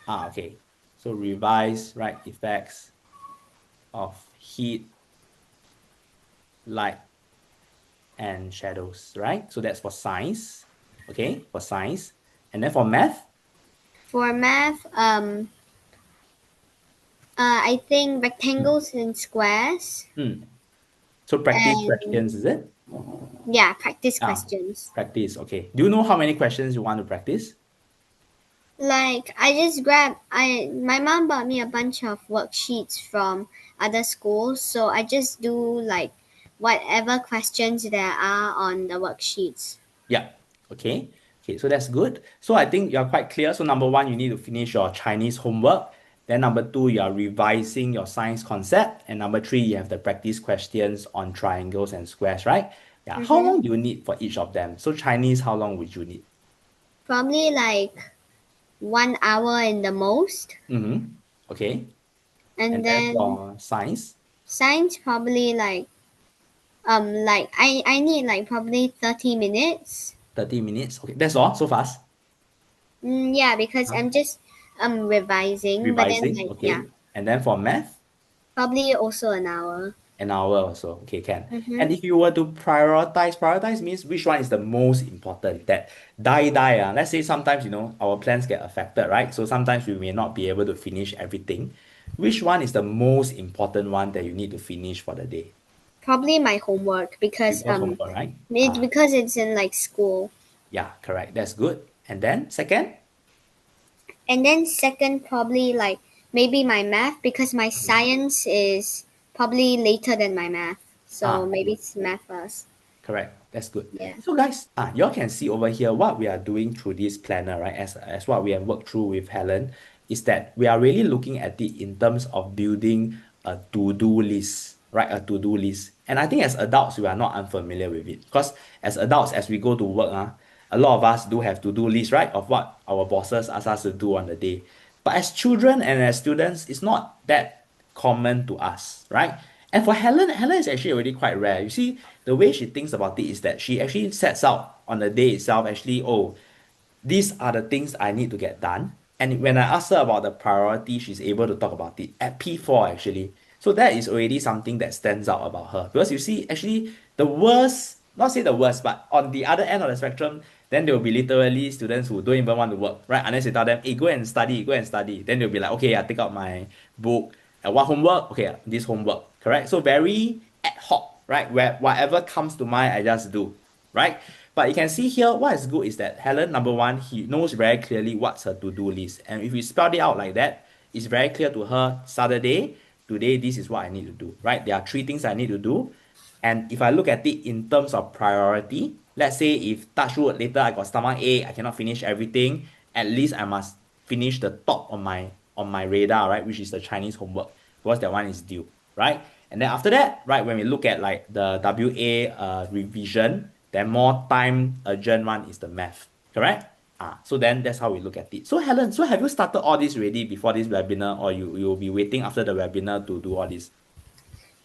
Okay. So revise, right, effects of heat, light, and shadows, right? So that's for science. Okay, for science. And then for math, For math, I think rectangles and squares, hmm. So practice questions, and is it? yeah, practice Ah, questions. practice. Okay. Do you know how many questions you want to practice? Like I just grab I my mom bought me a bunch of worksheets from other schools, so I just do like whatever questions there are on the worksheets. Yeah. Okay. Okay, so that's good. So I think you're quite clear. So number one, you need to finish your Chinese homework. Then number two, you are revising your science concept. And number three, you have the practice questions on triangles and squares, right? Yeah. How Mm-hmm. long do you need for each of them? So Chinese, how long would you need? Probably like 1 hour in the most, Mm-hmm. Okay. And and then then for science, science probably like I need like probably 30 minutes. 30 minutes. Okay, that's all. So fast. Yeah, because Huh? I'm just revising, but then Revising. like yeah, Okay. And then for math, probably also an hour. an hour or so. Okay, can. Mm-hmm. And if you were to prioritize means which one is the most important? That die. Let's say sometimes, our plans get affected, right? So sometimes we may not be able to finish everything. Which one is the most important one that you need to finish for the day? Probably my homework because Because homework, right? because it's in like school. Yeah, correct. That's good. And then second? And then second probably like maybe my math because my science is probably later than my math. So maybe Good. it's math first. Correct. That's good. Yeah. So guys, y'all can see over here what we are doing through this planner, right? As what we have worked through with Helen, is that we are really looking at it in terms of building a to-do list, right? A to-do list. And I think as adults, we are not unfamiliar with it. Because as adults, as we go to work, a lot of us do have to-do lists, right? Of what our bosses ask us to do on the day. But as children and as students, it's not that common to us, right? And for Helen is actually already quite rare. You see, the way she thinks about it is that she actually sets out on the day itself, actually, oh, these are the things I need to get done. And when I ask her about the priority, she's able to talk about it at P4 actually. So that is already something that stands out about her. Because you see, actually, the worst, not say the worst, but on the other end of the spectrum, then there will be literally students who don't even want to work, right? Unless you tell them, hey, go and study, go and study. Then they'll be like, okay, I take out my book. What homework? Okay, this homework, correct? So very ad hoc, right? Where whatever comes to mind, I just do, right? But you can see here, what is good is that Helen, number one, he knows very clearly what's her to-do list. And if we spell it out like that, it's very clear to her, Saturday, today, this is what I need to do, right? There are three things I need to do. And if I look at it in terms of priority, let's say if touch wood later I got stomach ache, I cannot finish everything, at least I must finish the top on my radar, right? Which is the Chinese homework, because that one is due, right? And then after that, right, when we look at like the WA revision, then more time urgent one is the math, correct? So then that's how we look at it. So Helen, so have you started all this already before this webinar, or you'll be waiting after the webinar to do all this?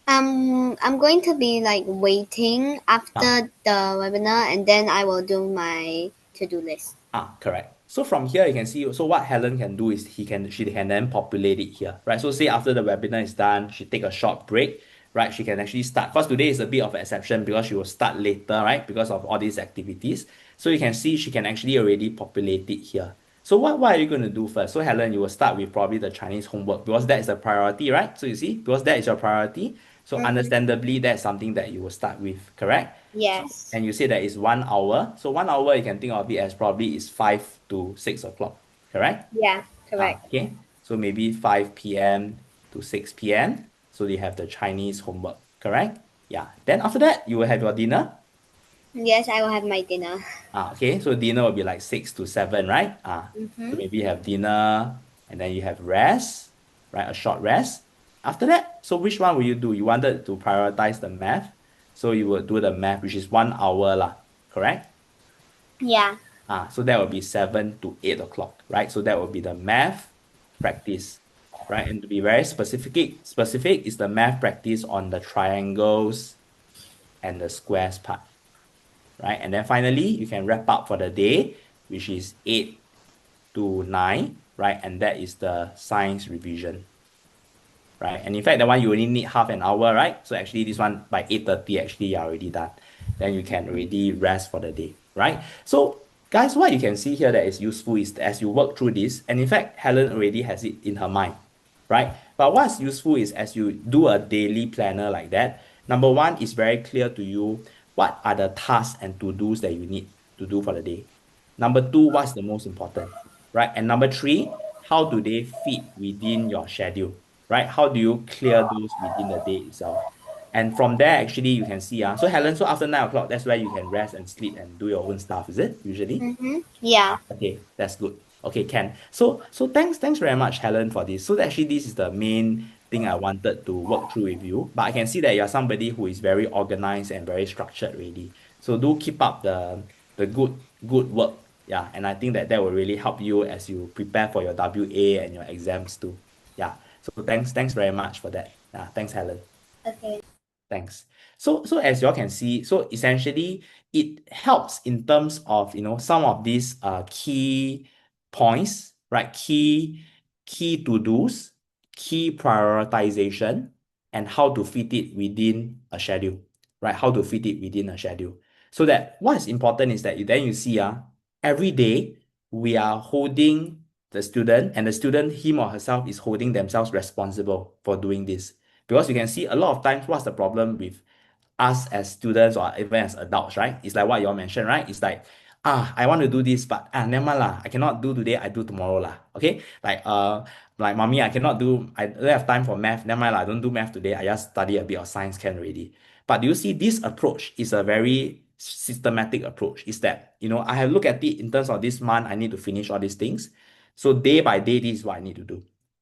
I'm going to be like waiting Ah, after the webinar and then I will do my to-do list. Correct. So from here you can see, so what Helen can do is she can then populate it here, right? So say after the webinar is done, she take a short break, right? She can actually start, because today is a bit of an exception because she will start later, right? Because of all these activities. So you can see she can actually already populate it here. So what are you going to do first? So Helen, you will start with probably the Chinese homework because that is the priority, right? So you see, because that is your priority. So Mm-hmm. understandably, that's something that you will start with, correct? So, Yes. and you say that is 1 hour. So 1 hour, you can think of it as probably is 5 to 6 o'clock, correct? Yeah, correct. Okay. So maybe 5 p.m. to 6 p.m. So you have the Chinese homework, correct? Yeah. Then after that, you will have your dinner. Yes, I will have my dinner. Okay. So dinner will be like 6 to 7, right? So Mm-hmm. maybe you have dinner and then you have rest, right? A short rest. After that, so which one will you do? You wanted to prioritize the math. So you will do the math, which is 1 hour lah, correct? Yeah. So that would be 7 to 8 o'clock, right? So that would be the math practice, right? And to be very specific is the math practice on the triangles and the squares part, right? And then finally, you can wrap up for the day, which is 8 to 9, right? And that is the science revision, right? And in fact, that one you only need half an hour, right? So actually, this one by 8:30, actually, you're already done. Then you can already rest for the day, right? So, guys, what you can see here that is useful is that as you work through this, and in fact, Helen already has it in her mind, right? But what's useful is as you do a daily planner like that, number one is very clear to you what are the tasks and to-dos that you need to do for the day. Number two, what's the most important? right? And number three, how do they fit within your schedule, right? How do you clear those within the day itself? And from there, actually, you can see, so Helen, so after 9 o'clock, that's where you can rest and sleep and do your own stuff, is it usually? Mm-hmm. Yeah. Okay, that's good. Okay, Ken. So thanks very much, Helen, for this. So actually, this is the main thing I wanted to work through with you. But I can see that you're somebody who is very organized and very structured already. So do keep up the good work. Yeah, and I think that that will really help you as you prepare for your WA and your exams too. Yeah. So thanks very much for that. Yeah, thanks, Helen. Okay. Thanks. So as you all can see, so essentially it helps in terms of some of these key points, right? Key to-dos, key prioritization, and how to fit it within a schedule, right? How to fit it within a schedule. So that what is important is that you see every day we are holding the student, and the student, him or herself, is holding themselves responsible for doing this. Because you can see a lot of times what's the problem with us as students or even as adults, right? It's like what you all mentioned, right? It's like, I want to do this, but never mind lah. I cannot do today, I do tomorrow lah. Okay? Like mommy, I don't have time for math. Never mind lah, I don't do math today. I just study a bit of science can already. But do you see this approach is a very systematic approach? Is that, I have looked at it in terms of this month, I need to finish all these things. So day by day, this is what I need to do.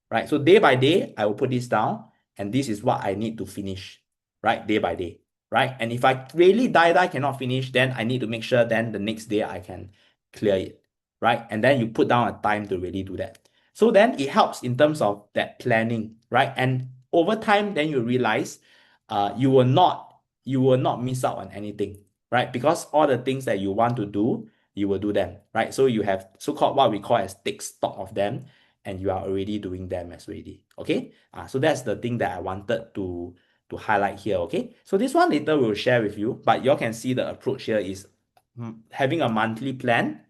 Right? So day by day, I will put this down, and this is what I need to finish, right? Day by day, right? And if I really die cannot finish, then I need to make sure then the next day I can clear it, right? And then you put down a time to really do that. So then it helps in terms of that planning, right? And over time, then you realize you will not miss out on anything, right? Because all the things that you want to do, you will do them, right? So you have so-called what we call as take stock of them, and you are already doing them as ready. Okay. So that's the thing that I wanted to highlight here. Okay. So this one later we'll share with you, but you all can see the approach here is having a monthly plan,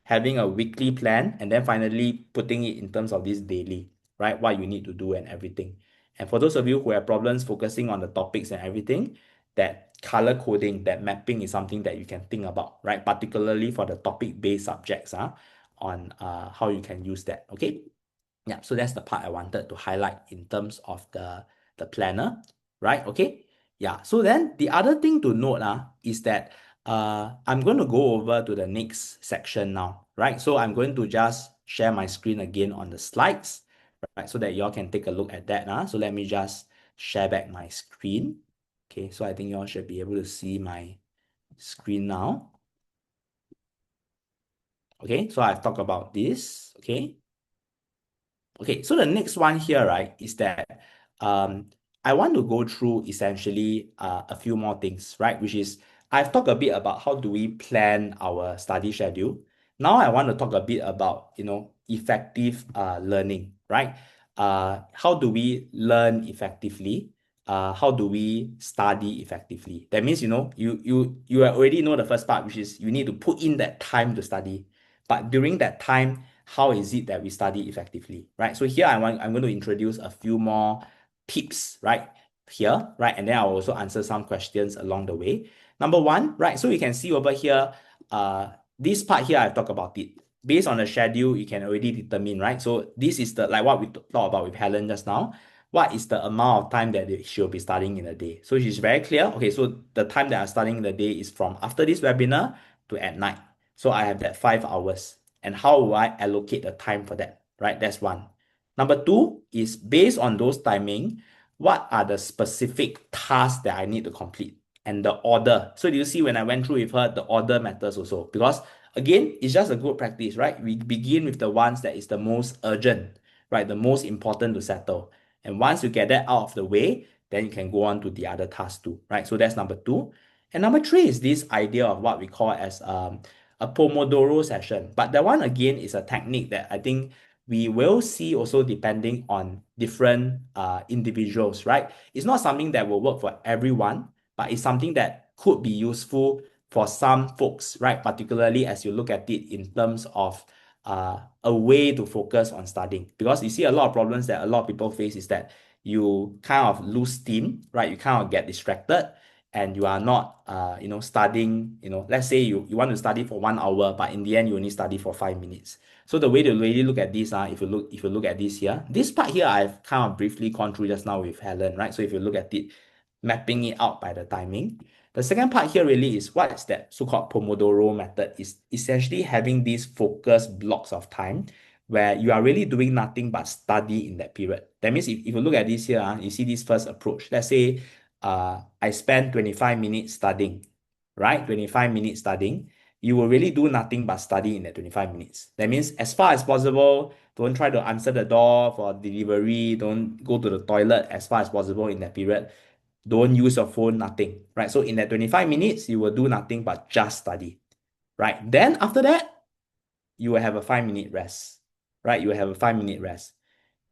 having a weekly plan, and then finally putting it in terms of this daily, right? What you need to do and everything. And for those of you who have problems focusing on the topics and everything, that color coding, that mapping is something that you can think about, right? Particularly for the topic-based subjects, on how you can use that. Okay. Yeah, so that's the part I wanted to highlight in terms of the planner, right? Okay. Yeah. So then the other thing to note is that I'm going to go over to the next section now, right? So I'm going to just share my screen again on the slides, right? So that y'all can take a look at that. So let me just share back my screen. Okay, so I think y'all should be able to see my screen now. Okay, so I've talked about this. Okay. Okay, so the next one here, right, is that I want to go through essentially a few more things, right? Which is I've talked a bit about how do we plan our study schedule. Now I want to talk a bit about effective learning, right? How do we learn effectively? How do we study effectively? That means you already know the first part, which is you need to put in that time to study. But during that time, how is it that we study effectively, right? So here I'm going to introduce a few more tips, right? Here, right? And then I'll also answer some questions along the way. Number one, right? So you can see over here, this part here, I've talked about it. Based on the schedule, you can already determine, right? So this is the like what we talked about with Helen just now. What is the amount of time that she'll be studying in a day? So she's very clear. Okay, so the time that I'm studying in the day is from after this webinar to at night. So I have that 5 hours. And how will I allocate the time for that, right? That's one. Number two is based on those timing, what are the specific tasks that I need to complete and the order. So do you see when I went through with her, the order matters also because again, it's just a good practice, right? We begin with the ones that is the most urgent, right? The most important to settle. And once you get that out of the way, then you can go on to the other tasks too, right? So that's number two. And number three is this idea of what we call as a Pomodoro session. But that one again is a technique that I think we will see also depending on different individuals, right? It's not something that will work for everyone, but it's something that could be useful for some folks, right? Particularly as you look at it in terms of a way to focus on studying. Because you see a lot of problems that a lot of people face is that you kind of lose steam, right? You kind of get distracted and you are not studying, let's say you want to study for 1 hour, but in the end you only study for 5 minutes. So the way to really look at this, if you look at this here, this part here I've kind of briefly gone through just now with Helen, right? So if you look at it, mapping it out by the timing. The second part here really is what is that so-called Pomodoro method, is essentially having these focus blocks of time where you are really doing nothing but study in that period. That means if you look at this here, you see this first approach. Let's say I spend 25 minutes studying, right? 25 minutes studying. You will really do nothing but study in that 25 minutes. That means as far as possible, don't try to answer the door for delivery. Don't go to the toilet as far as possible in that period. Don't use your phone, nothing, right? So in that 25 minutes, you will do nothing but just study, right? Then after that, you will have a 5 minute rest, right? You will have a 5 minute rest.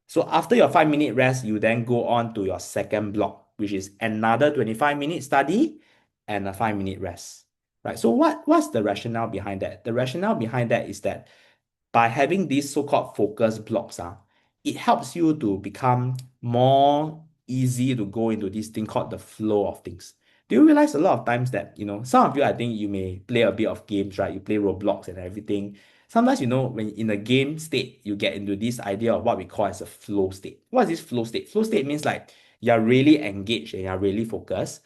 So after your 5 minute rest, you then go on to your second block, which is another 25 minute study and a 5 minute rest, right? So what's the rationale behind that? The rationale behind that is that by having these so-called focus blocks, it helps you to become more easy to go into this thing called the flow of things. Do you realize a lot of times that, some of you, I think you may play a bit of games, right? You play Roblox and everything. Sometimes, when in a game state, you get into this idea of what we call as a flow state. What is this flow state? Flow state means like you're really engaged and you're really focused,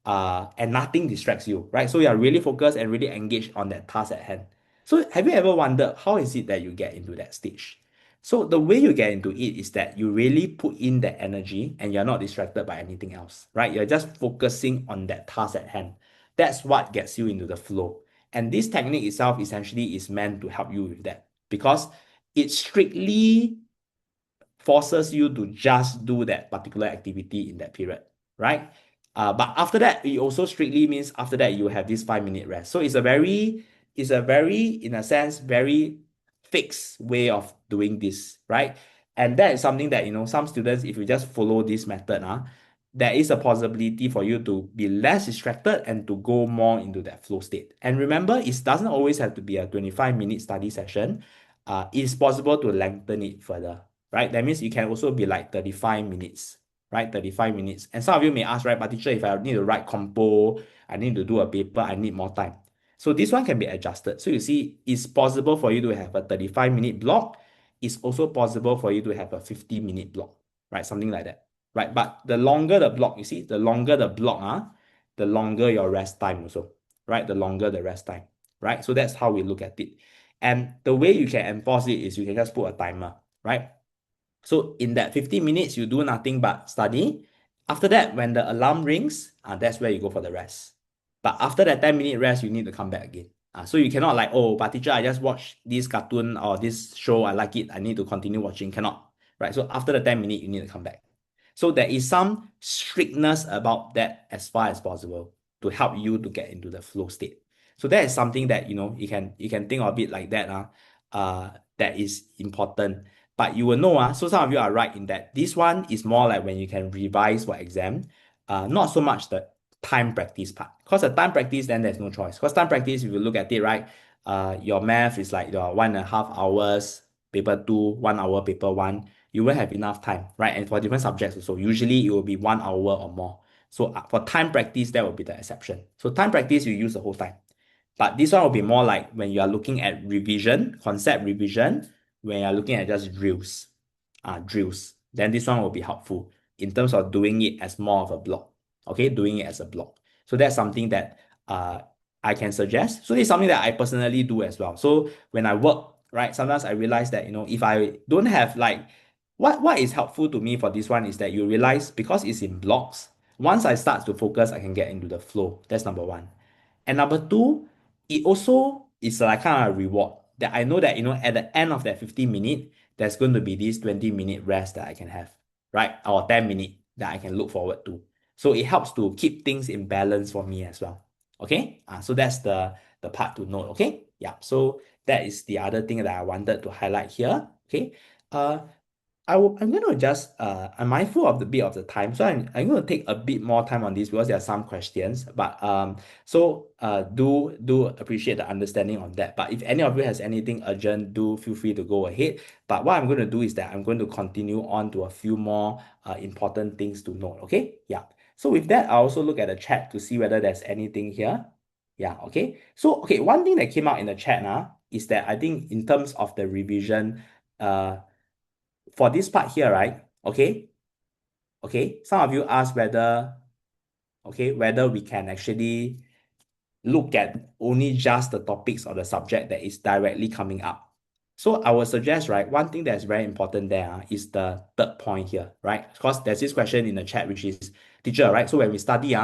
and nothing distracts you, right? So you're really focused and really engaged on that task at hand. So have you ever wondered how is it that you get into that stage? So the way you get into it is that you really put in that energy and you're not distracted by anything else, right? You're just focusing on that task at hand. That's what gets you into the flow. And this technique itself essentially is meant to help you with that because it strictly forces you to just do that particular activity in that period, right? But after that, it also strictly means after that you have this 5 minute rest. So it's a very, in a sense, very fixed way of doing this, right? And that is something that, some students, if you just follow this method, there is a possibility for you to be less distracted and to go more into that flow state. And remember, it doesn't always have to be a 25-minute study session. It's possible to lengthen it further, right? That means it can also be like 35 minutes, right? 35 minutes. And some of you may ask, right, but teacher, if I need to write compo, I need to do a paper, I need more time. So this one can be adjusted. So you see, it's possible for you to have a 35-minute block. It's also possible for you to have a 50-minute block, right? Something like that, right? But the longer the block, you see, the longer the block, the longer your rest time also, right? The longer the rest time, right? So that's how we look at it. And the way you can enforce it is you can just put a timer, right? So in that 50 minutes, you do nothing but study. After that, when the alarm rings, that's where you go for the rest. But after that 10-minute rest, you need to come back again. So you cannot like, oh, but teacher, I just watched this cartoon or this show, I like it, I need to continue watching. Cannot, right? So after the 10 minutes, you need to come back. So there is some strictness about that as far as possible to help you to get into the flow state. So that is something that you can think of it like that. That is important. But you will know, so some of you are right in that this one is more like when you can revise for exam, not so much the time practice part. Because the time practice, then there's no choice. Because time practice, if you look at it, right, your math is like your 1.5 hours, paper two, 1 hour, paper one. You will have enough time, right? And for different subjects also, usually it will be 1 hour or more. So for time practice, that will be the exception. So time practice, you use the whole time. But this one will be more like when you are looking at revision, concept revision, when you're looking at just drills, then this one will be helpful in terms of doing it as more of a block. Okay, doing it as a block. So that's something that I can suggest. So this is something that I personally do as well. So when I work, right, sometimes I realize that if I don't have like what is helpful to me for this one is that you realize because it's in blocks, once I start to focus, I can get into the flow. That's number one. And number two, it also is like kind of a reward that I know that, at the end of that 50 minute, there's going to be this 20-minute rest that I can have, right? Or 10 minute that I can look forward to. So it helps to keep things in balance for me as well. Okay. So that's the part to note. Okay. Yeah. So that is the other thing that I wanted to highlight here. Okay. Uh, I'm going to just, I'm mindful of the bit of the time. So I'm going to take a bit more time on this because there are some questions. But do appreciate the understanding on that. But if any of you has anything urgent, do feel free to go ahead. But what I'm going to do is that I'm going to continue on to a few more important things to note. Okay. Yeah. So with that, I also look at the chat to see whether there's anything here. Yeah, okay. So, okay, one thing that came out in the chat now is that I think in terms of the revision, uh, for this part here, right? Okay, some of you asked whether we can actually look at only just the topics or the subject that is directly coming up. So I would suggest, right, one thing that's very important there is the third point here, right? Because there's this question in the chat, which is, teacher, right? So when we study,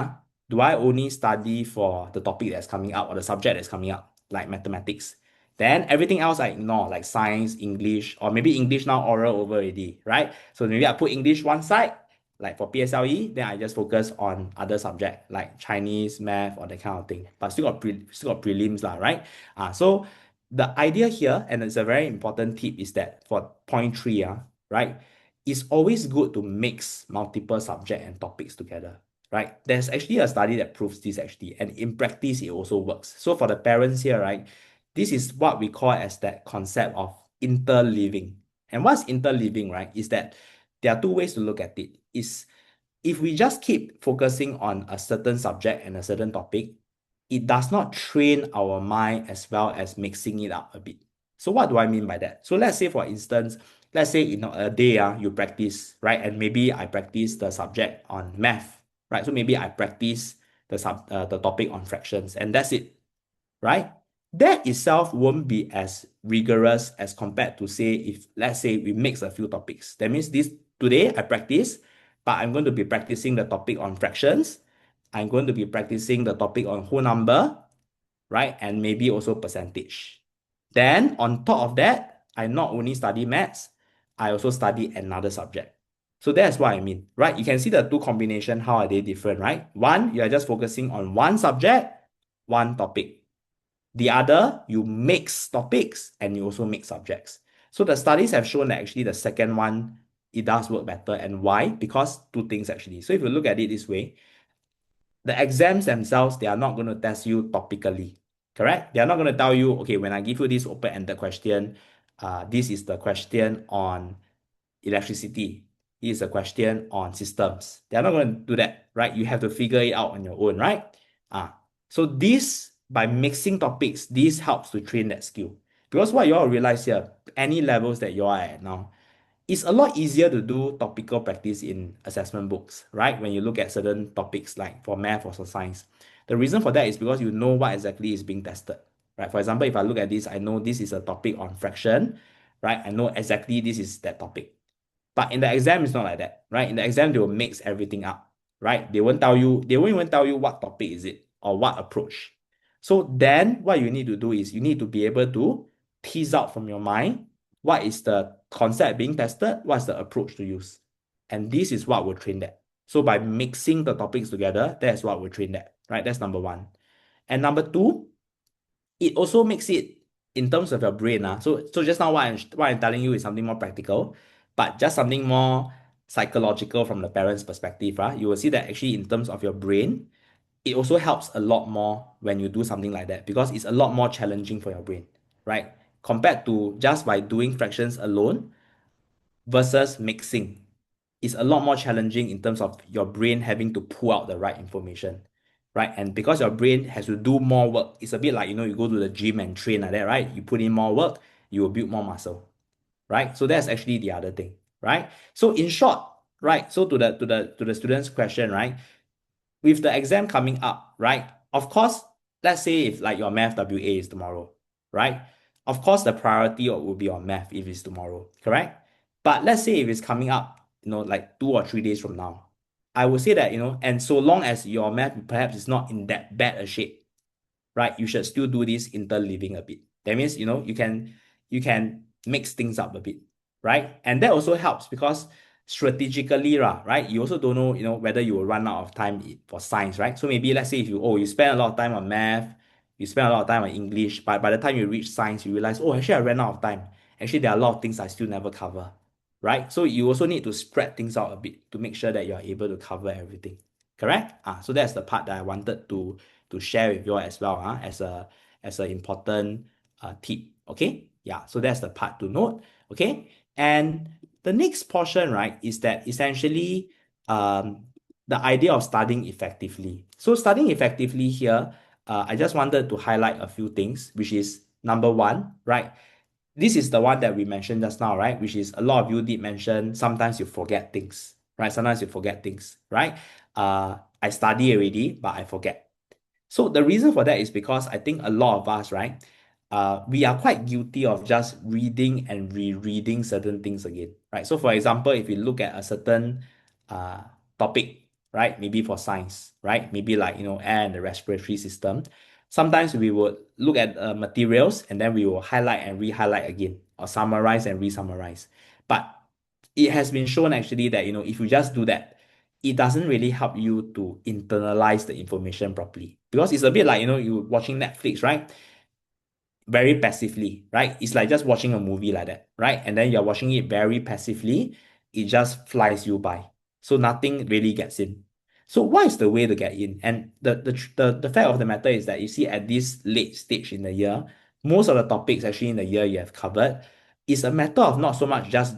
do I only study for the topic that's coming up or the subject that's coming up, like mathematics? Then everything else I ignore, like science, English, or maybe English now oral over already, right? So maybe I put English one side, like for PSLE, then I just focus on other subject like Chinese, math, or that kind of thing. But still got prelims lah, right? So the idea here, and it's a very important tip, is that for point three, right, it's always good to mix multiple subject and topics together. Right? There's actually a study that proves this actually, and in practice it also works. So for the parents here, right, this is what we call as that concept of interleaving. And what's interleaving, right, is that there are two ways to look at it. Is if we just keep focusing on a certain subject and a certain topic, it does not train our mind as well as mixing it up a bit. So what do I mean by that? So let's say, for instance, let's say in a day, you practice, right? And maybe I practice the subject on math, right? So maybe I practice the topic on fractions, and that's it, right? That itself won't be as rigorous as compared to, say, if let's say we mix a few topics. That means this today I practice, but I'm going to be practicing the topic on fractions. I'm going to be practicing the topic on whole number, right? And maybe also percentage. Then on top of that, I not only study maths, I also study another subject. So that's what I mean, right? You can see the two combination, how are they different, right? One, you are just focusing on one subject, one topic. The other, you mix topics and you also mix subjects. So the studies have shown that actually the second one, it does work better. And why? Because two things actually. So if you look at it this way, the exams themselves, they are not going to test you topically, correct? They are not going to tell you, okay, when I give you this open-ended question, this is the question on electricity. This is a question on systems. They're not going to do that, right? You have to figure it out on your own, right? So this, by mixing topics, this helps to train that skill. Because what you all realize here, any levels that you are at now, it's a lot easier to do topical practice in assessment books, right? When you look at certain topics like for math or for science. The reason for that is because you know what exactly is being tested, right? For example, if I look at this, I know this is a topic on fraction, right? I know exactly this is that topic. But in the exam, it's not like that, right? In the exam, they will mix everything up, right? They won't even tell you what topic is it or what approach. So then what you need to do is you need to be able to tease out from your mind what is the concept being tested, what's the approach to use. And this is what will train that. So by mixing the topics together, that's what will train that, right? That's number one. And number two, it also makes it in terms of your brain. So just now what I'm telling you is something more practical, but just something more psychological from the parent's perspective. You will see that actually in terms of your brain, it also helps a lot more when you do something like that because it's a lot more challenging for your brain, right? Compared to just by doing fractions alone versus mixing. It's a lot more challenging in terms of your brain having to pull out the right information, right? And because your brain has to do more work, it's a bit like, you go to the gym and train like that, right? You put in more work, you will build more muscle, right? So that's actually the other thing, right? So in short, right? So to the student's question, right? With the exam coming up, right? Of course, let's say if like your math WA is tomorrow, right? Of course, the priority will be on math if it's tomorrow, correct? But let's say if it's coming up, like 2 or 3 days from now, I would say that, and so long as your math perhaps is not in that bad a shape, right? You should still do this interleaving a bit. That means, you can mix things up a bit, right? And that also helps because strategically, right? You also don't know, whether you will run out of time for science, right? So maybe let's say if you spend a lot of time on math, you spend a lot of time on English, but by the time you reach science, you realize, oh, actually I ran out of time. Actually, there are a lot of things I still never cover, right? So you also need to spread things out a bit to make sure that you're able to cover everything. Correct? So that's the part that I wanted to share with you all as well, as an important tip. Okay, yeah. So that's the part to note. Okay, and the next portion, right, is that essentially, um, the idea of studying effectively. So studying effectively here, I just wanted to highlight a few things, which is number one, right? This is the one that we mentioned just now, right? Which is a lot of you did mention sometimes you forget things, right? Sometimes you forget things, right? I study already, but I forget. So the reason for that is because I think a lot of us, right, we are quite guilty of just reading and rereading certain things again, right? So for example, if you look at a certain uh, topic, right, maybe for science, right, maybe like, air and the respiratory system, sometimes we would look at materials and then we will highlight and re-highlight again or summarize and re-summarize. But it has been shown actually that, if you just do that, it doesn't really help you to internalize the information properly. Because it's a bit like, you watching Netflix, right? Very passively, right? It's like just watching a movie like that, right? And then you're watching it very passively, it just flies you by. So nothing really gets in. So what is the way to get in? And the fact of the matter is that you see at this late stage in the year, most of the topics actually in the year you have covered is a matter of not so much just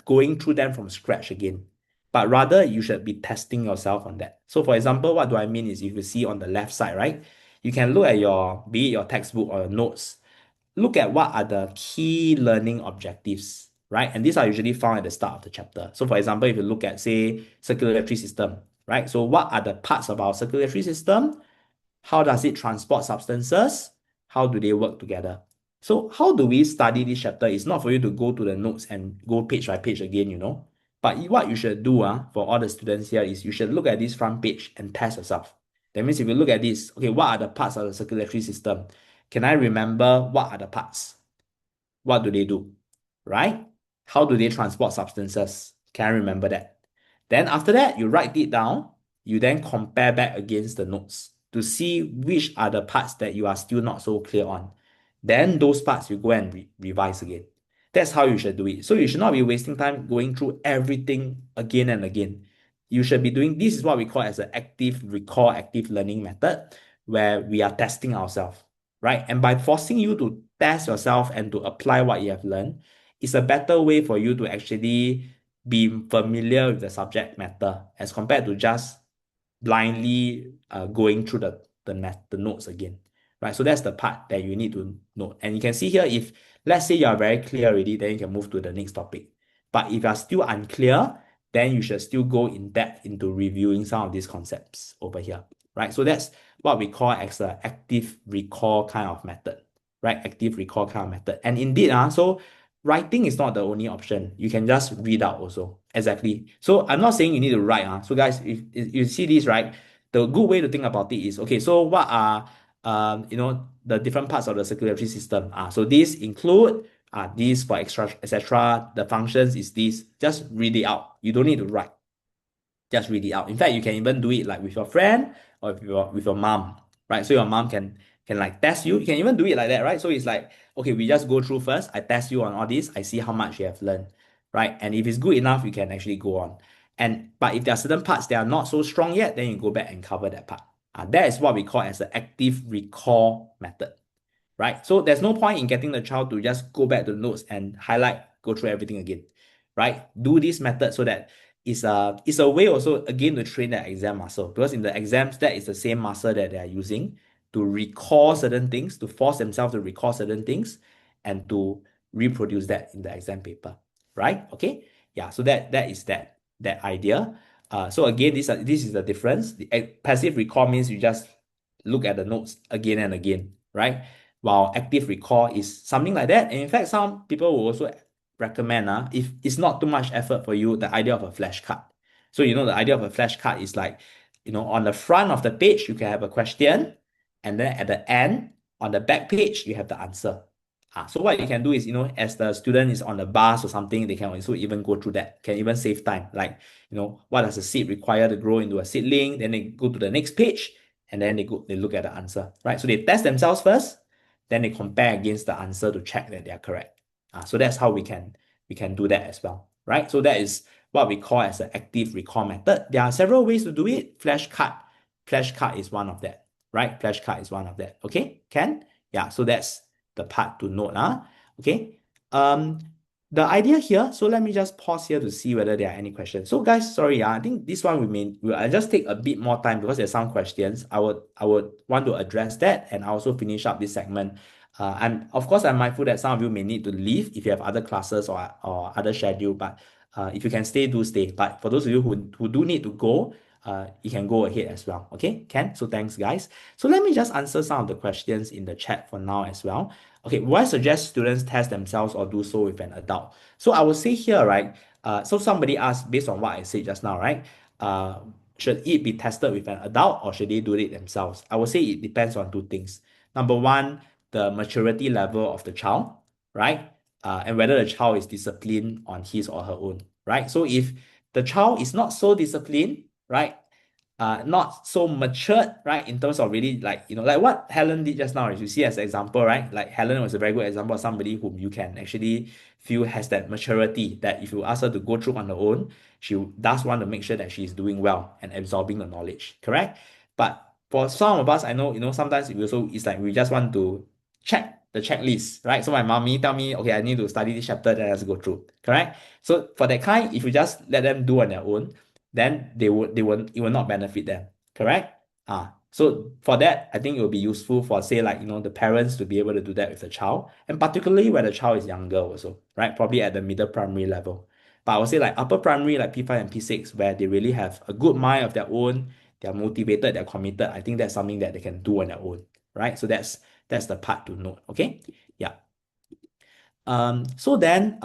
going through them from scratch again, but rather you should be testing yourself on that. So for example, what do I mean is if you see on the left side, right? You can look at be it your textbook or your notes, look at what are the key learning objectives, right? And these are usually found at the start of the chapter. So for example, if you look at, say, circulatory system, right? So what are the parts of our circulatory system? How does it transport substances? How do they work together? So how do we study this chapter? It's not for you to go to the notes and go page by page again, But what you should do for all the students here is you should look at this front page and test yourself. That means if you look at this, okay, what are the parts of the circulatory system? Can I remember what are the parts? What do they do? Right? How do they transport substances? Can I remember that? Then after that, you write it down. You then compare back against the notes to see which are the parts that you are still not so clear on. Then those parts you go and revise again. That's how you should do it. So you should not be wasting time going through everything again and again. You should be doing this is what we call as an active recall, active learning method, where we are testing ourselves, right? And by forcing you to test yourself and to apply what you have learned, it's a better way for you to actually be familiar with the subject matter as compared to just blindly going through the notes again, right? So that's the part that you need to note. And you can see here, if let's say you are very clear already, then you can move to the next topic. But if you are still unclear, then you should still go in depth into reviewing some of these concepts over here, right? So that's what we call as an active recall kind of method, right? Active recall kind of method. And indeed, so writing is not the only option. You can just read out also. Exactly. So I'm not saying you need to write. So guys, if you see this, right, the good way to think about it is, okay, so what are the different parts of the circulatory system? So these include these for extra, etc. The functions is this. Just read it out. You don't need to write. Just read it out. In fact, you can even do it like with your friend or with your mom, right? So your mom can like test you. You can even do it like that, right? So it's like, okay, we just go through first. I test you on all this. I see how much you have learned, right? And if it's good enough, you can actually go on. But if there are certain parts that are not so strong yet, then you go back and cover that part. That is what we call as the active recall method, right? So there's no point in getting the child to just go back to the notes and highlight, go through everything again, right? Do this method so that it's a way also again to train that exam muscle, because in the exams that is the same muscle that they are using to recall certain things, to force themselves to recall certain things, and to reproduce that in the exam paper, right? Okay, yeah. So that is that idea. So again, this is the difference. The passive recall means you just look at the notes again and again, right? While active recall is something like that. And in fact, some people will also recommend if it's not too much effort for you, the idea of a flashcard. So the idea of a flashcard is like, on the front of the page you can have a question, and then at the end on the back page you have the answer. So what you can do is, as the student is on the bus or something, they can also even go through that, can even save time. Like, what does a seed require to grow into a seedling? Then they go to the next page, and then they look at the answer, right? So they test themselves first, then they compare against the answer to check that they are correct. So that's how we can do that as well, right? So that is what we call as an active recall method. There are several ways to do it. Flashcard is one of that, right? Flashcard is one of that. Okay, Ken? Yeah, so that's the part to note. Okay. Um, the idea here, so let me just pause here to see whether there are any questions. So guys, sorry, I think this one I'll just take a bit more time because there's some questions. I would want to address that and I also finish up this segment. Of course I'm mindful that some of you may need to leave if you have other classes or other schedule, but if you can stay, do stay. But for those of you who do need to go, you can go ahead as well. Okay, Ken? So thanks, guys. So let me just answer some of the questions in the chat for now as well. Okay, why suggest students test themselves or do so with an adult? So I would say here, right? So somebody asked based on what I said just now, right? Uh, should it be tested with an adult or should they do it themselves? I would say it depends on two things. Number one, the maturity level of the child, right? And whether the child is disciplined on his or her own, right? So if the child is not so disciplined, right? Not so matured, right? In terms of really like, like what Helen did just now, as you see as an example, right? Like Helen was a very good example of somebody whom you can actually feel has that maturity that if you ask her to go through on her own, she does want to make sure that she's doing well and absorbing the knowledge, correct? But for some of us, I know, sometimes it's like we just want to check the checklist, right? So my mommy tell me, okay, I need to study this chapter, then I have to go through, correct? So for that kind, if you just let them do on their own, then it will not benefit them. Correct? So for that, I think it will be useful for say like the parents to be able to do that with the child, and particularly when the child is younger also, right? Probably at the middle primary level. But I would say like upper primary, like P5 and P6, where they really have a good mind of their own, they're motivated, they're committed. I think that's something that they can do on their own, right? So that's the part to note. Okay. Yeah. So then,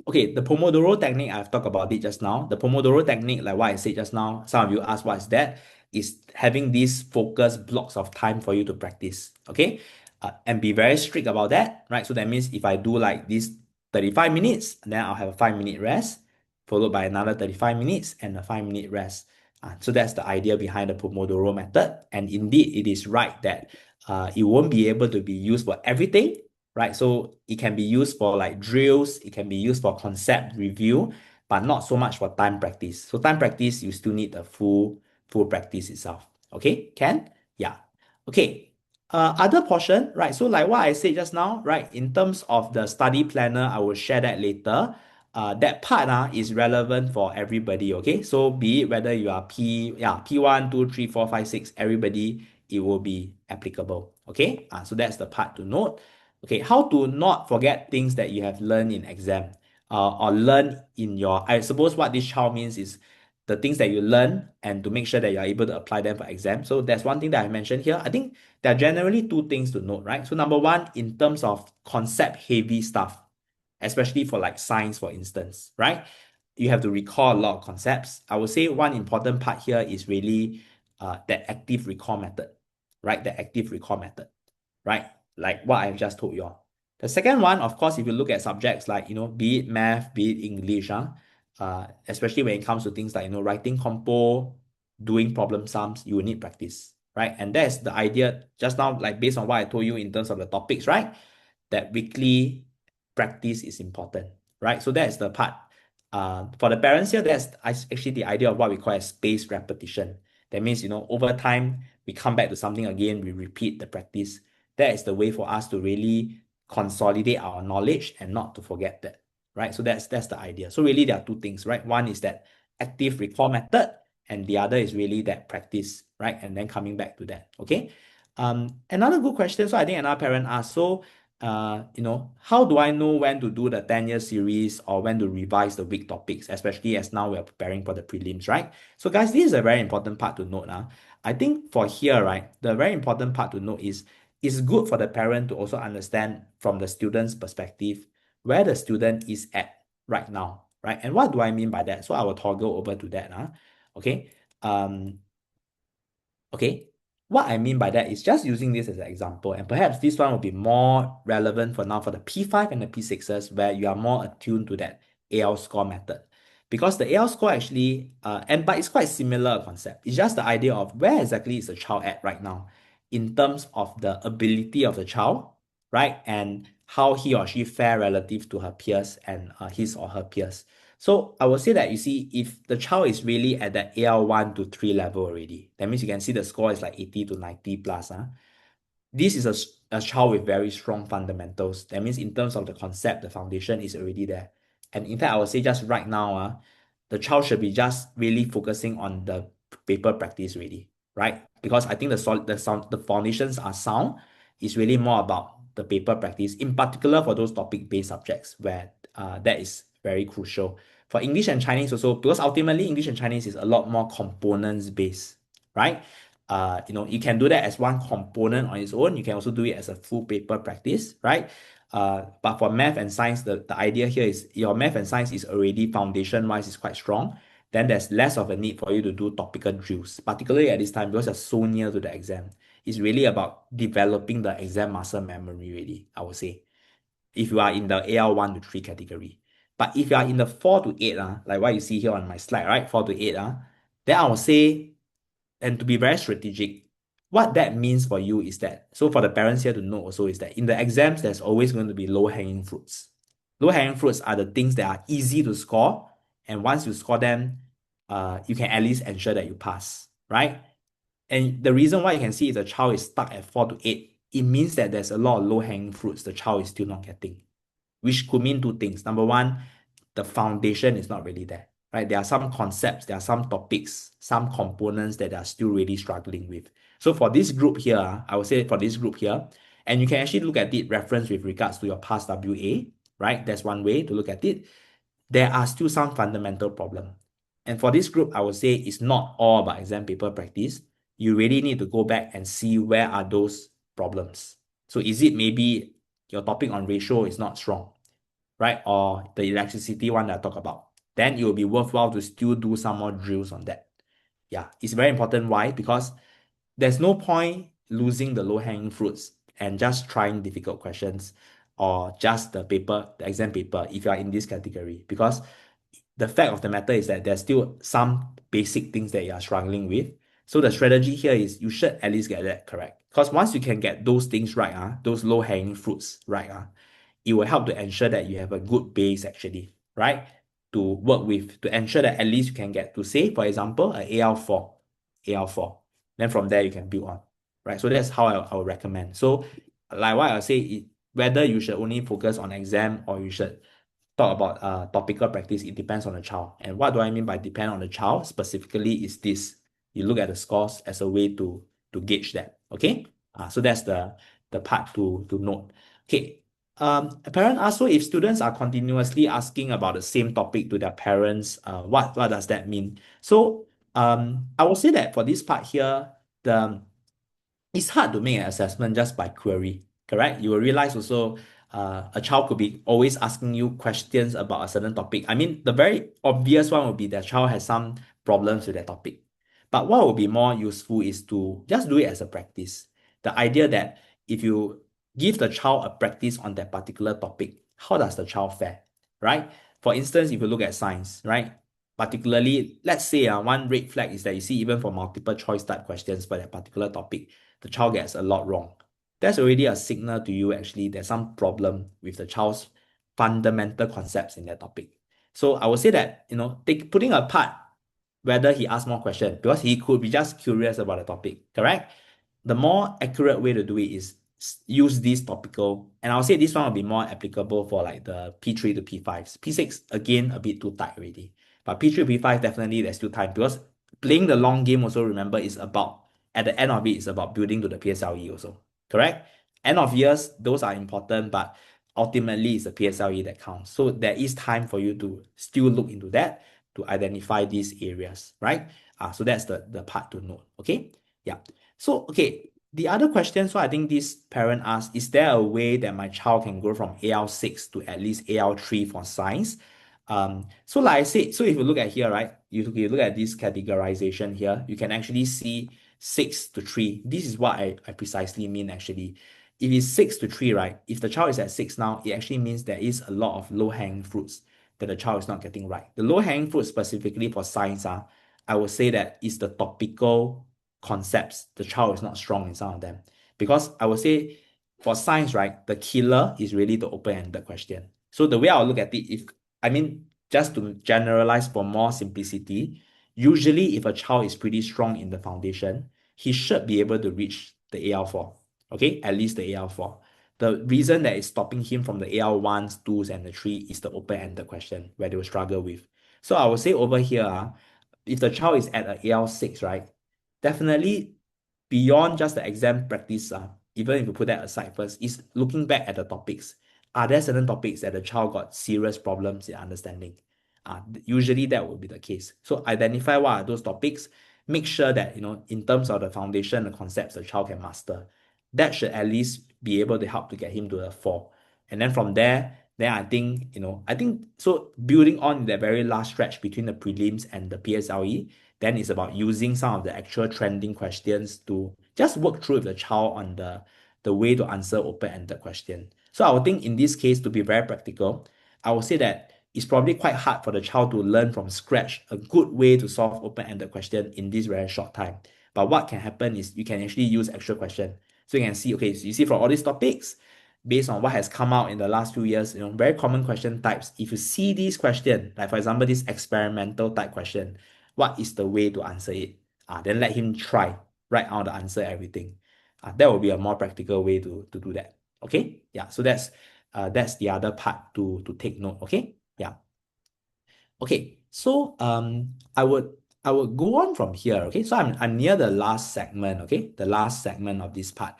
okay, the Pomodoro technique, I've talked about it just now. The Pomodoro technique, like what I said just now, some of you asked what is that, is having these focus blocks of time for you to practice, okay? And be very strict about that, right? So that means if I do like this 35 minutes, then I'll have a 5-minute rest, followed by another 35 minutes and a 5-minute rest. So that's the idea behind the Pomodoro method. And indeed, it is right that it won't be able to be used for everything, right? So it can be used for like drills, it can be used for concept review, but not so much for time practice. So time practice, you still need the full practice itself. Okay, Ken? Yeah. Okay. Other portion, right? So like what I said just now, right? In terms of the study planner, I will share that later. That part is relevant for everybody. Okay, so be it whether you are P1, 2, 3, 4, 5, 6, everybody, it will be applicable. Okay, so that's the part to note. Okay, how to not forget things that you have learned in exam, or learn in I suppose what this child means is the things that you learn and to make sure that you're able to apply them for exam. So that's one thing that I mentioned here. I think there are generally two things to note, right? So number one, in terms of concept heavy stuff, especially for like science, for instance, right? You have to recall a lot of concepts. I would say one important part here is really that active recall method, right? The active recall method, right? Like what I've just told you all. The second one, of course, if you look at subjects like, be it math, be it English, especially when it comes to things like, writing compo, doing problem sums, you will need practice, right? And that's the idea just now, like based on what I told you in terms of the topics, right? That weekly practice is important, right? So that's the part. For the parents here, that's actually the idea of what we call as spaced repetition. That means, over time, we come back to something again, we repeat the practice. That is the way for us to really consolidate our knowledge and not to forget that, right? So that's the idea. So really there are two things, right? One is that active recall method, and the other is really that practice, right? And then coming back to that, okay? Another good question. So I think another parent asked, so how do I know when to do the 10-year series or when to revise the week topics, especially as now we are preparing for the prelims, right? So guys, this is a very important part to note. I think for here, right, the very important part to note is it's good for the parent to also understand from the student's perspective where the student is at right now, right? And what do I mean by that? So I will toggle over to that. Okay. Okay, what I mean by that is just using this as an example, and perhaps this one will be more relevant for now for the P5 and the P6s, where you are more attuned to that AL score method. Because the AL score actually, but it's quite similar concept. It's just the idea of where exactly is the child at right now in terms of the ability of the child, right? And how he or she fare relative to her peers and his or her peers. So I would say that you see, if the child is really at the AL 1 to 3 level already, that means you can see the score is like 80 to 90 plus. this is a child with very strong fundamentals. That means in terms of the concept, the foundation is already there. And in fact, I would say just right now, the child should be just really focusing on the paper practice really, right? Because I think the foundations are sound. It's really more about the paper practice, in particular for those topic-based subjects where that is very crucial. For English and Chinese also, because ultimately English and Chinese is a lot more components based, right? You can do that as one component on its own. You can also do it as a full paper practice, right? But for math and science, the idea here is your math and science is already foundation-wise is quite strong. Then there's less of a need for you to do topical drills, particularly at this time because you're so near to the exam. It's really about developing the exam muscle memory, really, I would say, if you are in the AL 1 to 3 category. But if you are in the 4 to 8, like what you see here on my slide, right? 4 to 8, then I would say, and to be very strategic, what that means for you is that, so for the parents here to know also is that in the exams, there's always going to be low-hanging fruits. Low-hanging fruits are the things that are easy to score, and once you score them, you can at least ensure that you pass, right? And the reason why you can see if the child is stuck at 4 to 8, it means that there's a lot of low-hanging fruits the child is still not getting, which could mean two things. Number one, the foundation is not really there, right? There are some concepts, there are some topics, some components that are still really struggling with. So for this group here, I would say for this group here, and you can actually look at it reference with regards to your past WA, right? That's one way to look at it. There are still some fundamental problems. And for this group, I would say it's not all about exam paper practice. You really need to go back and see where are those problems. So is it maybe your topic on ratio is not strong, right? Or the electricity one that I talk about. Then it will be worthwhile to still do some more drills on that. Yeah, it's very important. Why? Because there's no point losing the low-hanging fruits and just trying difficult questions or just the exam paper if you are in this category. Because the fact of the matter is that there's still some basic things that you are struggling with. So the strategy here is you should at least get that correct. Because once you can get those things right, those low-hanging fruits right, it will help to ensure that you have a good base actually, right? To work with, to ensure that at least you can get to say, for example, an AL4, AL4. Then from there you can build on, right? So that's how I would recommend. So like what I say, whether you should only focus on exam or you should talk about topical practice, it depends on the child. And what do I mean by depend on the child? Specifically is this. You look at the scores as a way to gauge that. Okay. So that's the part to note. Okay. A parent asks, so if students are continuously asking about the same topic to their parents, what does that mean? So I will say that for this part here, the it's hard to make an assessment just by query, correct? You will realize also a child could be always asking you questions about a certain topic. I mean, the very obvious one would be that child has some problems with that topic. But what would be more useful is to just do it as a practice. The idea that if you give the child a practice on that particular topic, how does the child fare, right? For instance, if you look at science, right? Particularly, let's say one red flag is that you see even for multiple choice type questions for that particular topic, the child gets a lot wrong. That's already a signal to you actually there's some problem with the child's fundamental concepts in that topic. So I would say that, putting apart whether he asks more questions, because he could be just curious about the topic, correct? The more accurate way to do it is use this topical, and I'll say this one will be more applicable for like the P3 to P5s. P6, again, a bit too tight already. But P3 to P5, definitely there's still time because playing the long game also, remember, is about at the end of it, it's about building to the PSLE also. Correct? End of years, those are important, but ultimately it's the PSLE that counts. So there is time for you to still look into that to identify these areas, right? So that's the part to note. Okay. Yeah. So okay. The other question, so I think this parent asked, is there a way that my child can go from AL6 to at least AL3 for science? So like I said, so if you look at here, right, you look at this categorization here, you can actually see 6 to 3. This is what I precisely mean actually. If it's 6 to 3, right, if the child is at 6 now, it actually means there is a lot of low-hanging fruits that the child is not getting right. The low-hanging fruit specifically for science, I would say that is the topical concepts. The child is not strong in some of them. Because I would say for science, right, the killer is really the open-ended question. So the way I'll look at it, just to generalize for more simplicity, usually if a child is pretty strong in the foundation, he should be able to reach the AL4. Okay, at least the AL4. The reason that is stopping him from the AL1s, 2s, and the 3 is the open-ended question where they will struggle with. So I would say over here, if the child is at a AL6, right, definitely beyond just the exam practice, even if you put that aside first, is looking back at the topics. Are there certain topics that the child got serious problems in understanding? Usually that would be the case. So identify what are those topics. Make sure that, in terms of the foundation, the concepts the child can master. That should at least be able to help to get him to a 4. And then from there, then I think so building on the very last stretch between the prelims and the PSLE, then it's about using some of the actual trending questions to just work through with the child on the way to answer open-ended question. So I would think in this case, to be very practical, I would say that it's probably quite hard for the child to learn from scratch a good way to solve open-ended question in this very short time. But what can happen is you can actually use actual question. So you can see, okay, so you see from all these topics, based on what has come out in the last few years, very common question types. If you see these question, like for example, this experimental type question, what is the way to answer it? Then let him try, write out the answer, everything. That will be a more practical way to do that. Okay? Yeah, so that's the other part to take note. Okay? Yeah. Okay, so I would go on from here. Okay, so I'm near the last segment. Okay, the last segment of this part.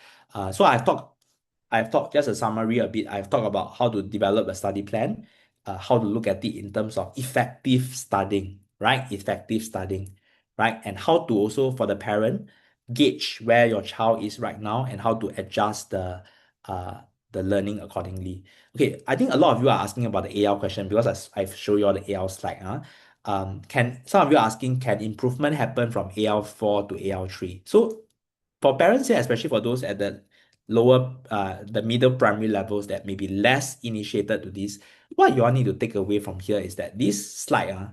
So I've talked just a summary a bit. I've talked about how to develop a study plan, how to look at it in terms of effective studying, right? Effective studying, right? And how to also for the parent gauge where your child is right now and how to adjust uh the learning accordingly. Okay, I think a lot of you are asking about the AL question because I've shown you all the AL slide. Can some of you are asking, can improvement happen from AL4 to AL3? So for parents here, especially for those at the middle primary levels that may be less initiated to this, what you all need to take away from here is that this slide,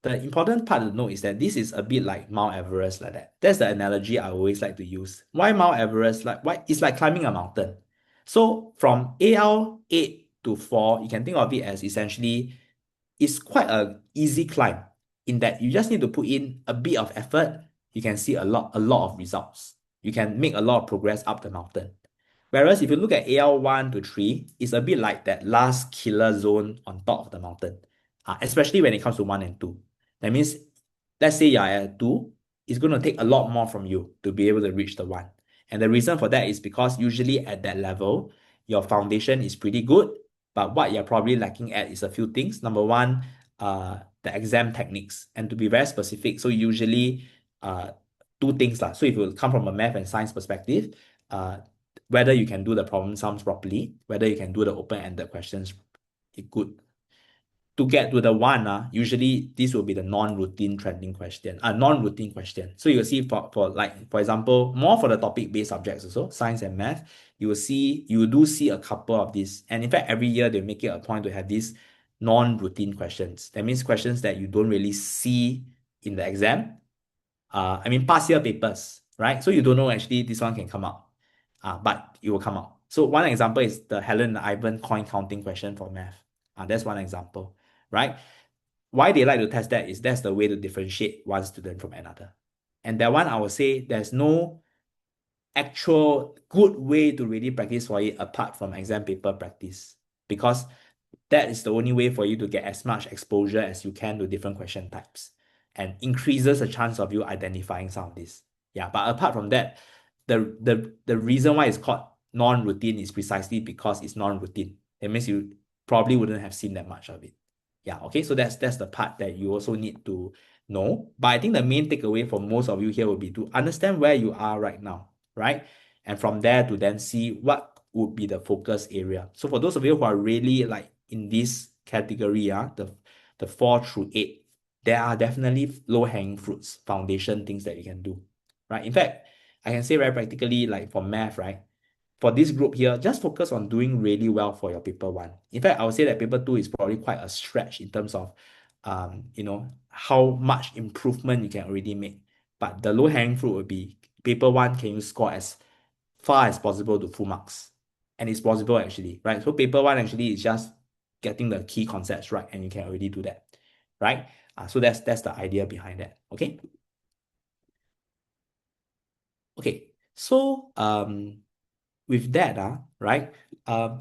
the important part to note is that this is a bit like Mount Everest like that. That's the analogy I always like to use. Why Mount Everest? Why it's like climbing a mountain. So from AL8 to 4, you can think of it as essentially it's quite a easy climb in that you just need to put in a bit of effort. You can see a lot of results. You can make a lot of progress up the mountain. Whereas if you look at AL1 to 3, it's a bit like that last killer zone on top of the mountain, especially when it comes to 1 and 2. That means, let's say you're at 2, it's going to take a lot more from you to be able to reach the 1. And the reason for that is because usually at that level, your foundation is pretty good, but what you're probably lacking at is a few things. Number one, the exam techniques. And to be very specific, so usually two things lah. So if you come from a math and science perspective, whether you can do the problem sums properly, whether you can do the open-ended questions good. To get to the 1, usually this will be the non-routine trending question, non-routine question. So you'll see for example, more for the topic-based subjects also, science and math, you do see a couple of these. And in fact, every year they make it a point to have these non-routine questions. That means questions that you don't really see in the exam. I mean, past year papers, right? So you don't know actually this one can come out, but it will come out. So one example is the Helen and Ivan coin counting question for math. That's one example, right? Why they like to test that is that's the way to differentiate one student from another. And that one, I would say there's no actual good way to really practice for it apart from exam paper practice, because that is the only way for you to get as much exposure as you can to different question types and increases the chance of you identifying some of this. Yeah, but apart from that, the reason why it's called non-routine is precisely because it's non-routine. It means you probably wouldn't have seen that much of it. Yeah, okay, so that's the part that you also need to know. But I think the main takeaway for most of you here will be to understand where you are right now, right? And from there to then see what would be the focus area. So for those of you who are really like in this category, the 4 through 8, there are definitely low-hanging fruits, foundation things that you can do, right? In fact, I can say very practically, like for math, right? For this group here, just focus on doing really well for your paper 1. In fact, I would say that paper 2 is probably quite a stretch in terms of, how much improvement you can already make. But the low-hanging fruit would be paper 1, can you score as far as possible to full marks? And it's possible actually, right? So paper 1 actually is just getting the key concepts right, and you can already do that, right? So that's the idea behind that. Okay. Okay. So with that, right?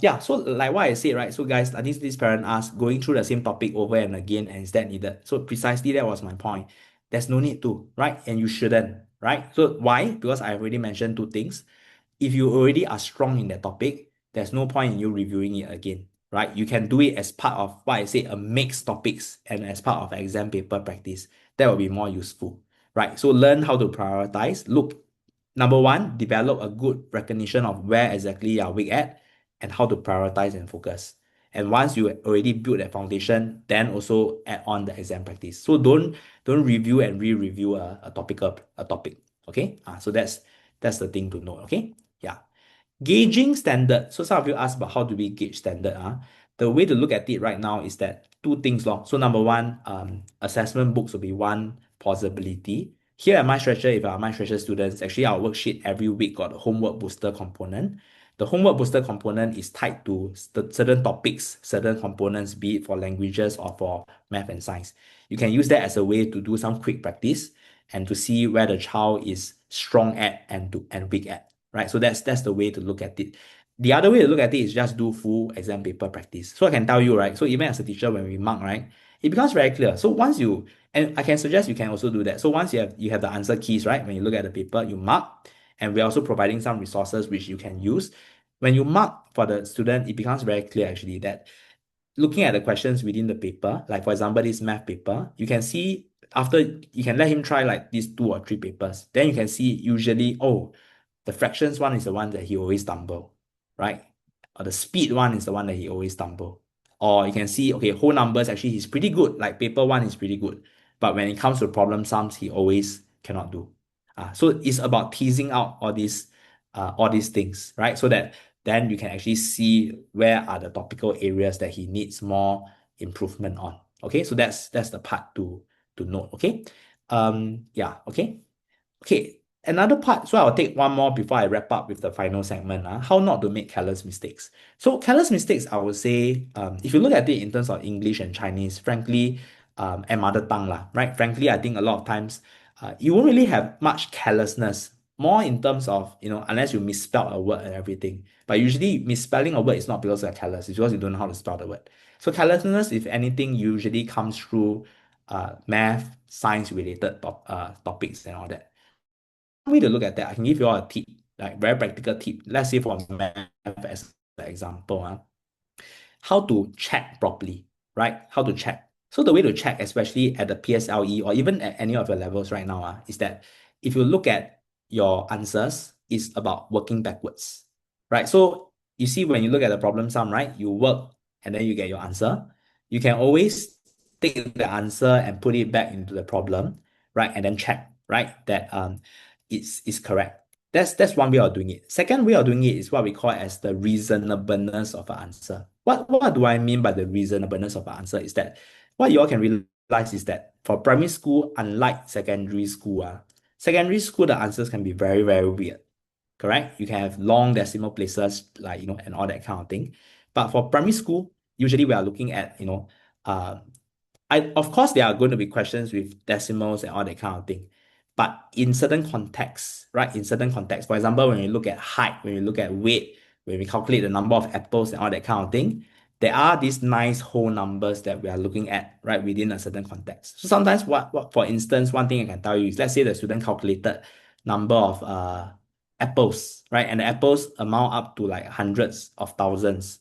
Yeah, so like what I said, right? So guys, I think this parent asked going through the same topic over and again, and is that needed? So precisely that was my point. There's no need to, right? And you shouldn't, right? So why? Because I already mentioned two things. If you already are strong in that topic, there's no point in you reviewing it again, right? You can do it as part of what I say, a mixed topics and as part of exam paper practice. That will be more useful, right? So learn how to prioritize. Look, number one, develop a good recognition of where exactly you are weak at and how to prioritize and focus. And once you already build that foundation, then also add on the exam practice. So don't review and re-review a topic. Okay. So that's the thing to note. Okay. Yeah. Gauging standard. So some of you asked about how do we gauge standard. The way to look at it right now is that two things long. So number one, assessment books will be one possibility. Here at MyStretcher, if our MyStretcher students, actually our worksheet every week got a homework booster component. The homework booster component is tied to certain topics, certain components, be it for languages or for math and science. You can use that as a way to do some quick practice and to see where the child is strong at and weak at, right? So that's the way to look at it. The other way to look at it is just do full exam paper practice. So I can tell you, right? So even as a teacher, when we mark, right, it becomes very clear. So once you, and I can suggest you can also do that. So once you have the answer keys, right? When you look at the paper, you mark, and we're also providing some resources which you can use. When you mark for the student, it becomes very clear actually that looking at the questions within the paper, like for example, this math paper, you can see after you can let him try like these two or three papers. Then you can see usually, oh, the fractions one is the one that he always stumble, right? Or the speed one is the one that he always stumble. Or you can see, okay, whole numbers actually he's pretty good. Like paper one is pretty good. But when it comes to problem sums, he always cannot do. So it's about teasing out all these things, right? So that then you can actually see where are the topical areas that he needs more improvement on. Okay, so that's the part to note. Okay. Yeah, okay. Okay, another part, so I'll take one more before I wrap up with the final segment. How not to make careless mistakes. So careless mistakes, I would say, if you look at it in terms of English and Chinese, frankly, and mother tongue, right? Frankly, I think a lot of times you won't really have much carelessness, more in terms of, unless you misspell a word and everything. But usually misspelling a word is not because you're careless, it's because you don't know how to spell the word. So carelessness, if anything, usually comes through math, science related topics and all that. So one way to look at that, I can give you all a tip, like very practical tip. Let's say for math as an example, how to check properly, right? How to check. So the way to check, especially at the PSLE or even at any of your levels right now, is that if you look at your answers, it's about working backwards, right? So you see when you look at the problem sum, right? You work and then you get your answer. You can always take the answer and put it back into the problem, right? And then check, right? That it's correct. That's one way of doing it. Second way of doing it is what we call as the reasonableness of an answer. What do I mean by the reasonableness of an answer is that what you all can realize is that for primary school, unlike secondary school, the answers can be very, very weird. Correct? You can have long decimal places, like, and all that kind of thing. But for primary school, usually we are looking at, uh, of course, there are going to be questions with decimals and all that kind of thing. But in certain contexts, right? In certain contexts, for example, when we look at height, when we look at weight, when we calculate the number of apples and all that kind of thing, there are these nice whole numbers that we are looking at, right, within a certain context. So sometimes what for instance, one thing I can tell you is, let's say the student calculated number of apples, right? And the apples amount up to like hundreds of thousands.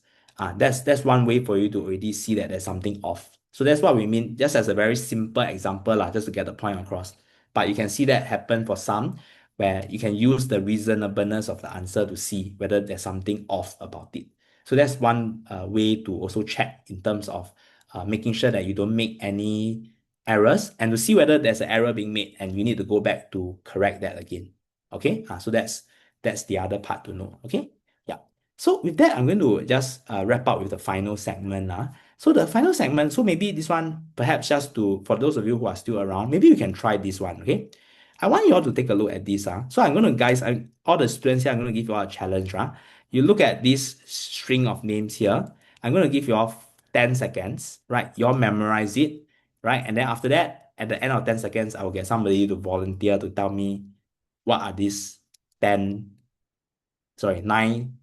That's one way for you to already see that there's something off. So that's what we mean, just as a very simple example, just to get the point across. But you can see that happen for some, where you can use the reasonableness of the answer to see whether there's something off about it. So that's one way to also check in terms of making sure that you don't make any errors and to see whether there's an error being made and you need to go back to correct that again. Okay, so that's the other part to know. Okay, yeah. So with that, I'm going to just wrap up with the final segment. So the final segment, so maybe this one, perhaps just for those of you who are still around, maybe you can try this one, okay? I want you all to take a look at this. So I'm going to, guys, all the students here, I'm going to give you all a challenge. You look at this string of names here. I'm going to give you all 10 seconds, right? You all memorize it, right? And then after that, at the end of 10 seconds, I will get somebody to volunteer to tell me what are these 10, sorry, 9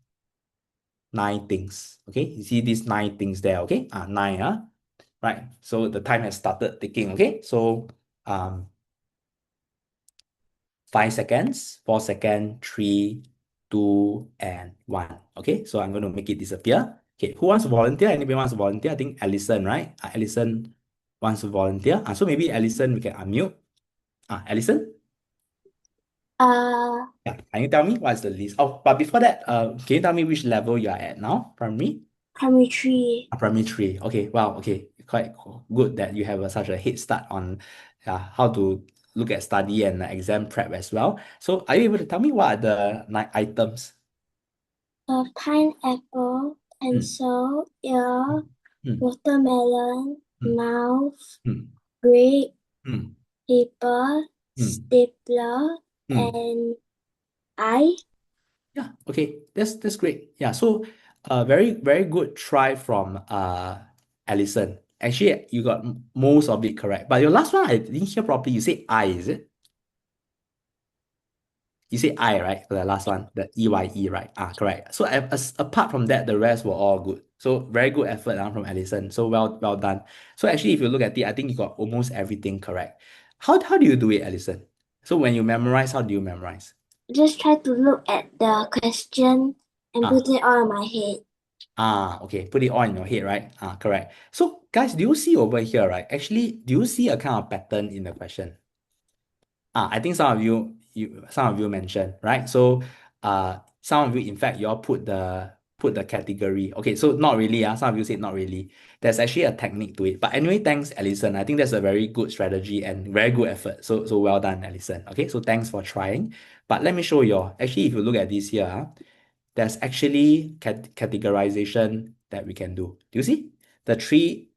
nine things. Okay, you see these nine things there. Okay, nine. Right. So the time has started ticking. Okay, so 5 seconds, 4 seconds, three, two, and one. Okay, so I'm going to make it disappear. Okay, who wants to volunteer? Anybody wants to volunteer? I think Allison, right? Allison wants to volunteer. So maybe Allison, we can unmute. Allison? Uh, Yeah, can you tell me what's the list? Oh, but before that, can you tell me which level you are at now? Primary? Primary 3. Primary three. Okay, wow, okay. Quite good that you have such a head start on how to look at study and exam prep as well. So are you able to tell me what are the nine items? Pineapple, Mm, pencil, ear, mm, watermelon, mm, mouth, mm, grape, mm, paper, mm, stapler, mm. and eye. Yeah, okay. That's great. Yeah, so very, very good try from Allison. Actually, you got most of it correct. But your last one, I didn't hear properly. You say I, is it? You say I, right? For the last one, the EYE, right? Correct. So apart from that, the rest were all good. So very good effort from Allison. So well done. So actually, if you look at it, I think you got almost everything correct. How do you do it, Allison? So when you memorize, how do you memorize? Just try to look at the question and Ah, put it all in my head. okay. Put it all in your head, right? Correct. So guys, do you see over here, right? Actually, do you see a kind of pattern in the question? I think some of you mentioned, right? So some of you, in fact, you all put the category. Okay, so not really, some of you said not really. There's actually a technique to it. But anyway, thanks, Alison. I think that's a very good strategy and very good effort. So well done, Alison. Okay, so thanks for trying. But let me show you all. Actually, if you look at this here, there's actually categorization that we can do. Do you see? The three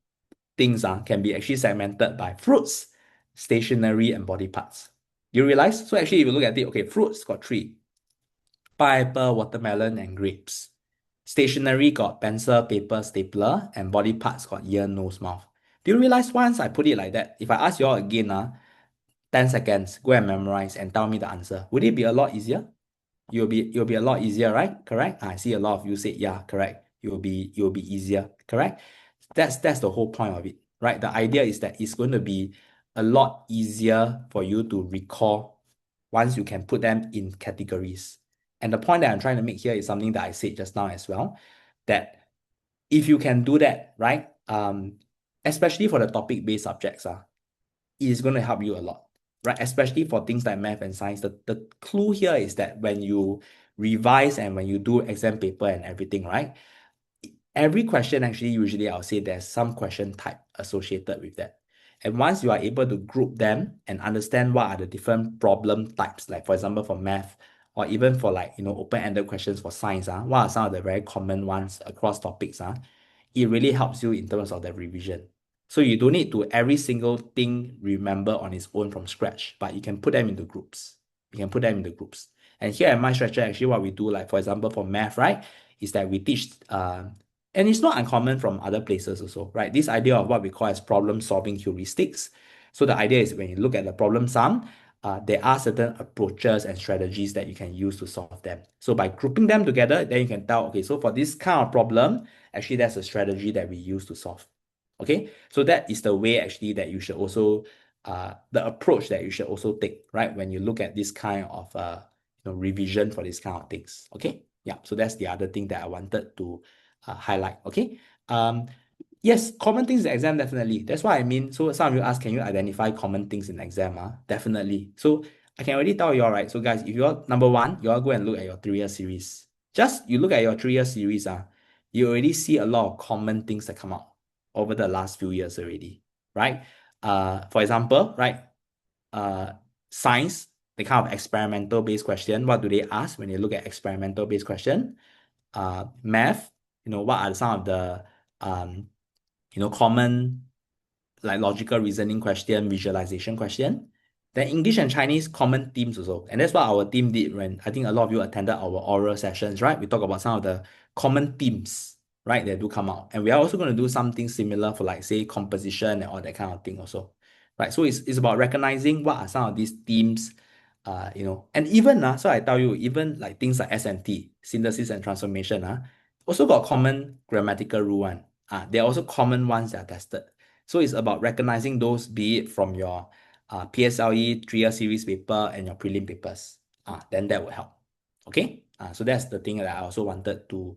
things can be actually segmented by fruits, stationery, and body parts. You realize? So actually, if you look at it, okay, fruits got three: pineapple, watermelon, and grapes. Stationery got pencil, paper, stapler, and body parts got ear, nose, mouth. Do you realize once I put it like that, if I ask you all again, 10 seconds, go and memorize and tell me the answer, would it be a lot easier? You'll be a lot easier, right? Correct? I see a lot of you say, yeah, correct. You'll be easier, correct? That's the whole point of it, right? The idea is that it's going to be a lot easier for you to recall once you can put them in categories. And the point that I'm trying to make here is something that I said just now as well, that if you can do that, right? Especially for the topic-based subjects, it is going to help you a lot, right? Especially for things like math and science. The clue here is that when you revise and when you do exam paper and everything, right? Every question actually, usually I'll say there's some question type associated with that. And once you are able to group them and understand what are the different problem types, like for example, for math, or even for like, open-ended questions for science, what are some of the very common ones across topics, it really helps you in terms of the revision. So you don't need to every single thing remember on its own from scratch, but you can put them into groups. You can put them into groups. And here at my stretcher, actually what we do, like for example, for math, right, is that we teach and it's not uncommon from other places also, right? This idea of what we call as problem-solving heuristics. So the idea is when you look at the problem sum, there are certain approaches and strategies that you can use to solve them. So by grouping them together, then you can tell, okay, so for this kind of problem, actually that's a strategy that we use to solve. Okay, so that is the way actually that you should also, the approach that you should also take, right? When you look at this kind of, revision for these kind of things. Okay, yeah. So that's the other thing that I wanted to highlight. Okay. Yes, common things in exam, definitely. That's what I mean. So some of you ask, can you identify common things in exam? Definitely. So I can already tell you all, right? So guys, if you're number one, you all go and look at your 3-year series. Just you look at your 3-year series, you already see a lot of common things that come out over the last few years already, right? For example, right? Uh, Science, the kind of experimental based question. What do they ask when they look at experimental based question? Math, what are some of the common like logical reasoning question, visualization question. Then English and Chinese common themes also. And that's what our team did when I think a lot of you attended our oral sessions, right? We talk about some of the common themes, right, that do come out. And we are also going to do something similar for like say composition and all that kind of thing also. Right. So it's about recognizing what are some of these themes, and even so I tell you, even like things like SNT, synthesis and transformation, also got common grammatical rule one. There are also common ones that are tested. So it's about recognizing those, be it from your PSLE 3-year series paper and your prelim papers. Then that will help. Okay. So that's the thing that I also wanted to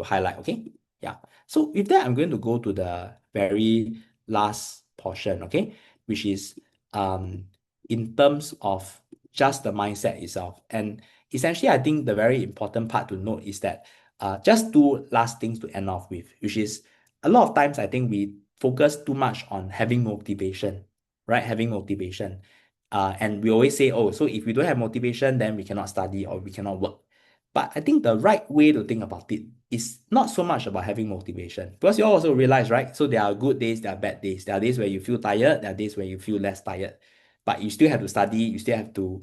highlight. Okay. Yeah. So with that, I'm going to go to the very last portion. Okay, which is in terms of just the mindset itself. And essentially, I think the very important part to note is that just two last things to end off with, which is a lot of times I think we focus too much on having motivation, right? Having motivation. And we always say, oh, so if we don't have motivation, then we cannot study or we cannot work. But I think the right way to think about it is not so much about having motivation. Because you also realize, right? So there are good days, there are bad days. There are days where you feel tired, there are days where you feel less tired. But you still have to study, you still have to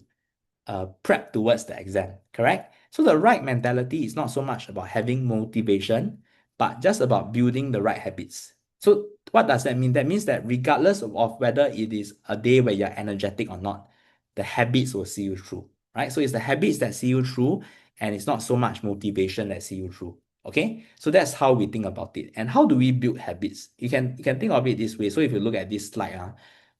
prep towards the exam, correct? So the right mentality is not so much about having motivation, but just about building the right habits. So what does that mean? That means that regardless of whether it is a day where you're energetic or not, the habits will see you through, right? So it's the habits that see you through, and it's not so much motivation that see you through. Okay, so that's how we think about it. And how do we build habits? You can think of it this way. So if you look at this slide,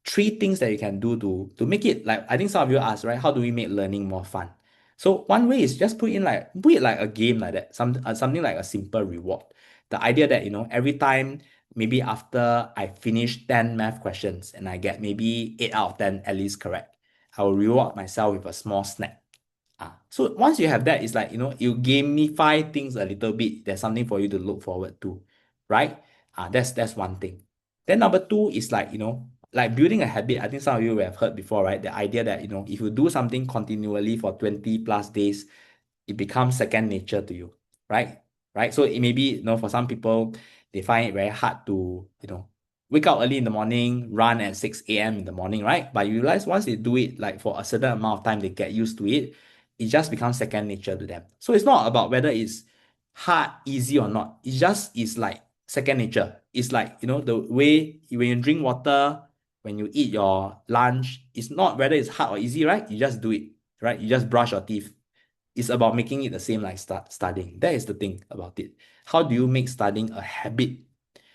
three things that you can do to make it like I think some of you asked, right? How do we make learning more fun? So one way is just put it like a game like that, something like a simple reward. The idea that every time maybe after I finish 10 math questions and I get maybe 8 out of 10 at least correct, I will reward myself with a small snack. So once you have that, it's like, you gamify things a little bit. There's something for you to look forward to, right? That's one thing. Then number two is like, like building a habit. I think some of you have heard before, right? The idea that, if you do something continually for 20 plus days, it becomes second nature to you, right? Right. So it may be, for some people, they find it very hard to, wake up early in the morning, run at 6 a.m. in the morning, right? But you realize once they do it like for a certain amount of time, they get used to it, it just becomes second nature to them. So it's not about whether it's hard, easy or not. It just is like second nature. It's like, the way when you drink water, when you eat your lunch, it's not whether it's hard or easy, right? You just do it, right? You just brush your teeth. It's about making it the same like studying. That is the thing about it. How do you make studying a habit?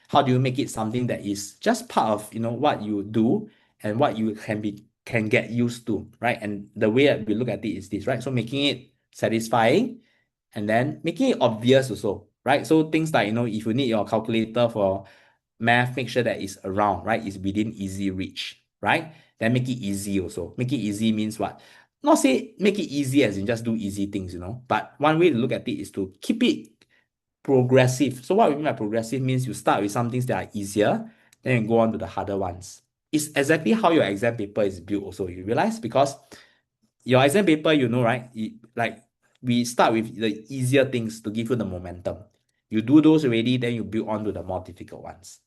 How do you make it something that is just part of what you do and what you can get used to, right? And the way that we look at it is this, right? So making it satisfying and then making it obvious also, right? So things like if you need your calculator for math, make sure that it's around, right? It's within easy reach, right? Then make it easy also. Make it easy means what? Not say make it easy as in just do easy things, but one way to look at it is to keep it progressive. So what we mean by progressive means you start with some things that are easier, then you go on to the harder ones. It's exactly how your exam paper is built also, you realize? Because your exam paper, right? Like we start with the easier things to give you the momentum. You do those already, then you build on to the more difficult ones.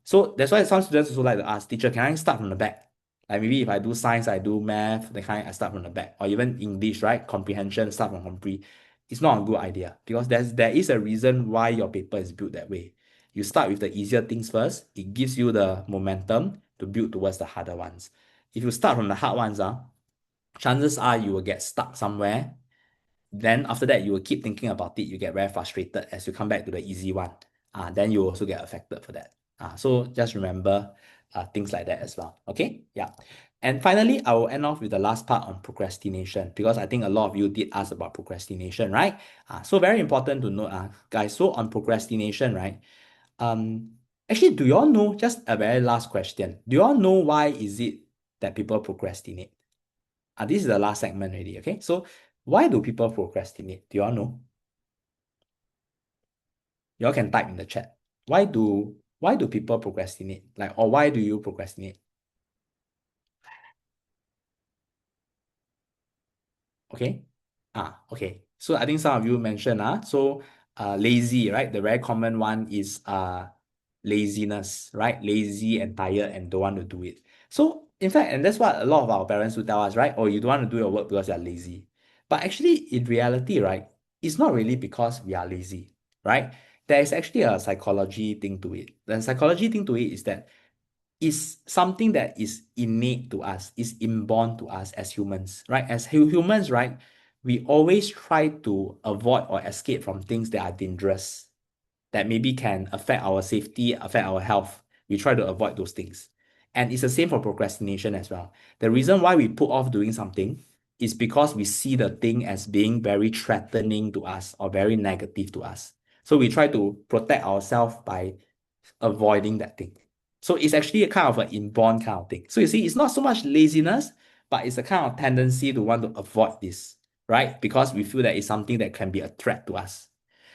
So that's why some students also like to ask, teacher, can I start from the back? Like maybe if I do science, I do math, then I start from the back. Or even English, right? Comprehension, start from compre. It's not a good idea because there is a reason why your paper is built that way. You start with the easier things first. It gives you the momentum to build towards the harder ones. If you start from the hard ones, chances are you will get stuck somewhere. Then after that, you will keep thinking about it. You get very frustrated as you come back to the easy one. Then you also get affected for that. So just remember things like that as well. Okay, yeah. And finally, I will end off with the last part on procrastination because I think a lot of you did ask about procrastination, right? So very important to note, guys. So on procrastination, right? Um, Actually, do you all know? Just a very last question. Do you all know why is it that people procrastinate? This is the last segment already, okay? So why do people procrastinate? Do you all know? You all can type in the chat. Why do people procrastinate? Like, or why do you procrastinate? Okay. Okay. So I think some of you mentioned, so lazy, right? The very common one is laziness, right? Lazy and tired and don't want to do it. So in fact, and that's what a lot of our parents would tell us, right? Oh, you don't want to do your work because you're lazy. But actually, in reality, right, it's not really because we are lazy, right? There is actually a psychology thing to it. The psychology thing to it is that is something that is innate to us, is inborn to us as humans, right? As humans, right, we always try to avoid or escape from things that are dangerous, that maybe can affect our safety, affect our health, we try to avoid those things. And it's the same for procrastination as well. The reason why we put off doing something is because we see the thing as being very threatening to us or very negative to us. So we try to protect ourselves by avoiding that thing. So it's actually a kind of an inborn kind of thing. So you see, it's not so much laziness, but it's a kind of tendency to want to avoid this, right? Because we feel that it's something that can be a threat to us.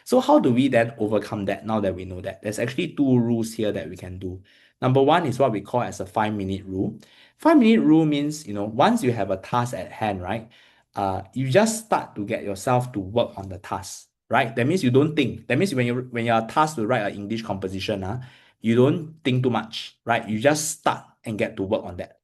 So how do we then overcome that now that we know that? There's actually two rules here that we can do. Number one is what we call as a 5 minute rule. 5 minute rule means, once you have a task at hand, right? You just start to get yourself to work on the task, right? That means you don't think. That means when you're tasked to write an English composition, you don't think too much, right? You just start and get to work on that.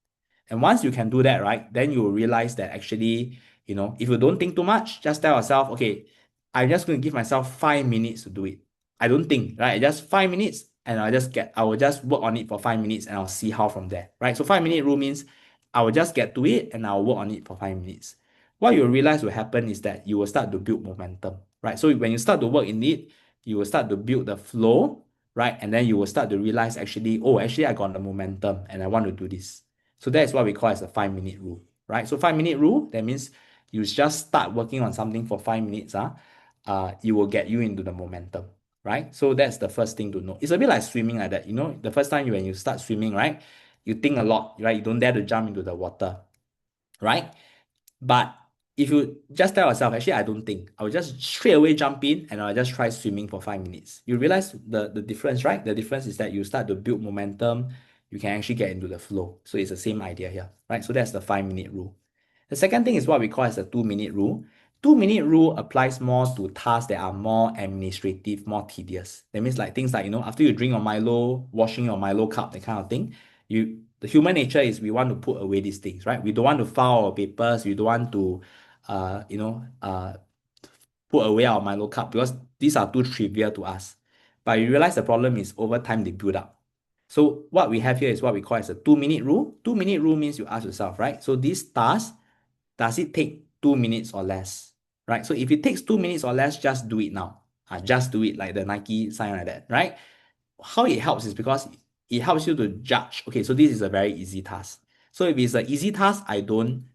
And once you can do that, right, then you will realize that actually, if you don't think too much, just tell yourself, okay, I'm just going to give myself 5 minutes to do it. I don't think, right? Just 5 minutes and I will just work on it for 5 minutes and I'll see how from there, right? So 5 minute rule means I will just get to it and I'll work on it for 5 minutes. What you'll realize will happen is that you will start to build momentum, right? So when you start to work in it, you will start to build the flow, right? And then you will start to realize actually, oh, actually I got the momentum and I want to do this. So that is what we call as a 5 minute rule, right? So 5 minute rule, that means you just start working on something for 5 minutes, it will get you into the momentum, right? So that's the first thing to know. It's a bit like swimming like that. The first time when you start swimming, right? You think a lot, right? You don't dare to jump into the water, right? But if you just tell yourself, actually, I don't think, I will just straight away jump in and I'll just try swimming for 5 minutes. You realize the difference, right? The difference is that you start to build momentum, you can actually get into the flow. So it's the same idea here, right? So that's the 5 minute rule. The second thing is what we call as the 2 minute rule. 2 minute rule applies more to tasks that are more administrative, more tedious. That means like things like, after you drink your Milo, washing your Milo cup, that kind of thing, the human nature is we want to put away these things, right? We don't want to file our papers, we don't want to uh, you know, uh, put away our Milo cup because these are too trivial to us. But you realize the problem is over time they build up. So what we have here is what we call as a 2 minute rule. 2 minute rule means you ask yourself, right? So this task, does it take 2 minutes or less? Right? So if it takes 2 minutes or less, just do it now. Just do it like the Nike sign like that, right? How it helps is because it helps you to judge. Okay, so this is a very easy task. So if it's an easy task, I don't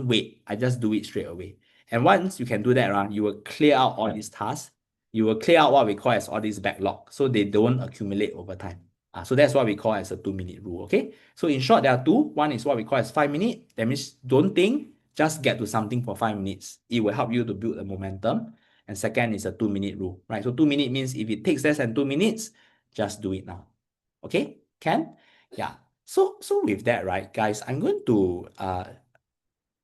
wait. I just do it straight away. And once you can do that, you will clear out all these tasks. You will clear out what we call as all these backlog, so they don't accumulate over time. So that's what we call as a 2 minute rule. Okay. So in short, there are two. One is what we call as 5 minute. That means don't think, just get to something for 5 minutes. It will help you to build the momentum. And second is a 2 minute rule, right? So 2 minute means if it takes less than 2 minutes, just do it now. Okay, can? Yeah. So with that, right, guys, I'm going to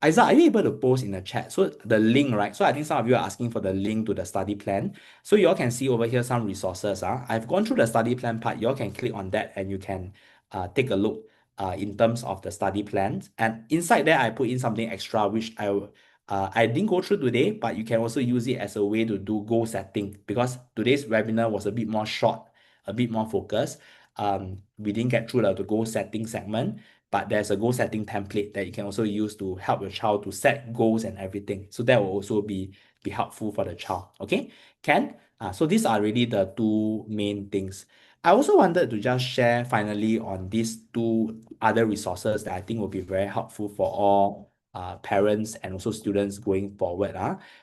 Aiza, are you able to post in the chat? So the link, right? So I think some of you are asking for the link to the study plan. So you all can see over here some resources. I've gone through the study plan part. You all can click on that and you can take a look in terms of the study plans. And inside there, I put in something extra, which I didn't go through today, but you can also use it as a way to do goal setting because today's webinar was a bit more short, a bit more focused. We didn't get through the goal setting segment, but there's a goal setting template that you can also use to help your child to set goals and everything. So that will also be helpful for the child. Okay, Can? So these are really the two main things. I also wanted to just share finally on these two other resources that I think will be very helpful for all parents and also students going forward,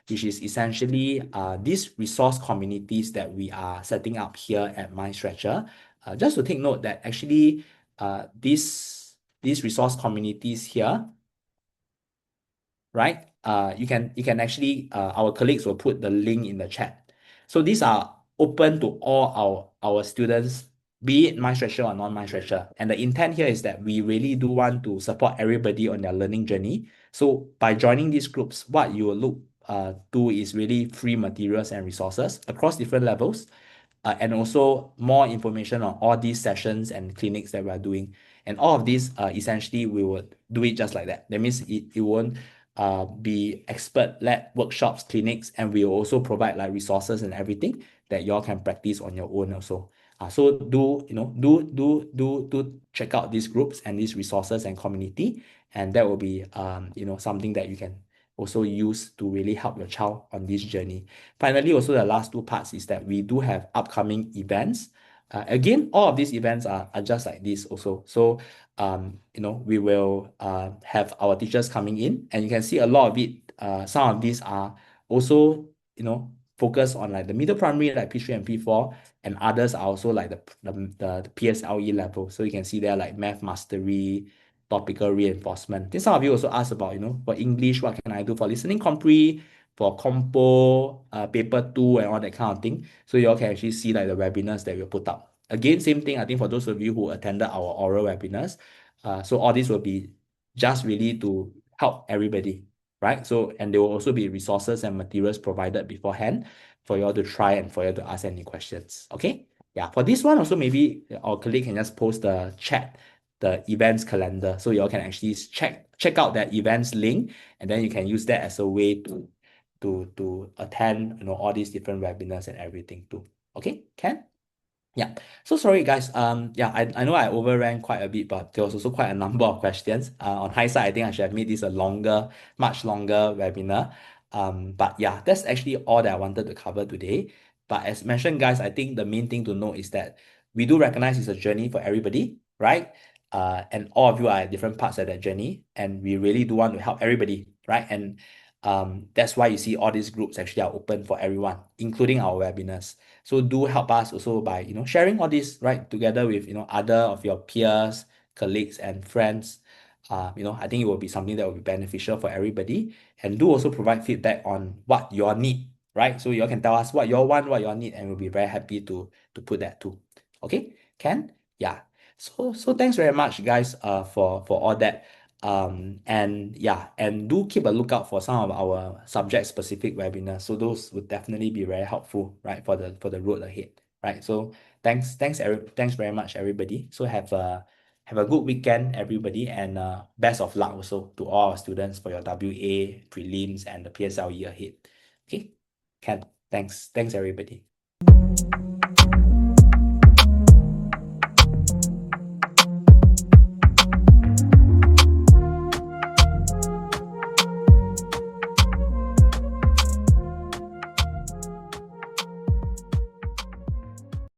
which is essentially these resource communities that we are setting up here at MindStretcher. Just to take note that actually these resource communities here, right? You can actually our colleagues will put the link in the chat. So these are open to all our students, be it MindStretcher or non-MindStretcher. And the intent here is that we really do want to support everybody on their learning journey. So by joining these groups, what you will look to is really free materials and resources across different levels. And also more information on all these sessions and clinics that we are doing. And all of these, essentially, we would do it just like that. That means it won't be expert-led workshops, clinics, and we will also provide like resources and everything that y'all can practice on your own also. So do check out these groups and these resources and community, and that will be something that you can also use to really help your child on this journey. Finally, also the last two parts is that we do have upcoming events. Again, all of these events are just like this also. So, we will have our teachers coming in, and you can see a lot of it. Some of these are also, focused on like the middle primary, like P3 and P4, and others are also like the PSLE level. So you can see there like math mastery, topical reinforcement. Then some of you also asked about, for English, what can I do for listening compre, for compo, paper two, and all that kind of thing. So you all can actually see like the webinars that we put up. Again, same thing, I think for those of you who attended our oral webinars, so all this will be just really to help everybody, right? So, and there will also be resources and materials provided beforehand for you all to try and for you to ask any questions. Okay. Yeah. For this one also, maybe our colleague can just post the chat, the events calendar. So you all can actually check out that events link, and then you can use that as a way to attend, all these different webinars and everything too. Okay, can? Yeah. So sorry, guys. Yeah, I know I overran quite a bit, but there was also quite a number of questions. On hindsight, I think I should have made this a longer, much longer webinar. But yeah, that's actually all that I wanted to cover today. But as mentioned, guys, I think the main thing to note is that we do recognize it's a journey for everybody, right? And all of you are at different parts of that journey, and we really do want to help everybody, right? And that's why you see all these groups actually are open for everyone, including our webinars. So do help us also by, sharing all this, right, together with, other of your peers, colleagues, and friends. I think it will be something that will be beneficial for everybody. And do also provide feedback on what you all need, right? So you all can tell us what you all want, what you all need, and we'll be very happy to put that too. Okay, can? Yeah. So thanks very much, guys, for all that. And yeah, and do keep a lookout for some of our subject specific webinars. So those would definitely be very helpful, right, for the road ahead, right? So thanks very much, everybody. So have a good weekend, everybody, and best of luck also to all our students for your WA prelims and the PSLE ahead. Okay, Ken, thanks everybody.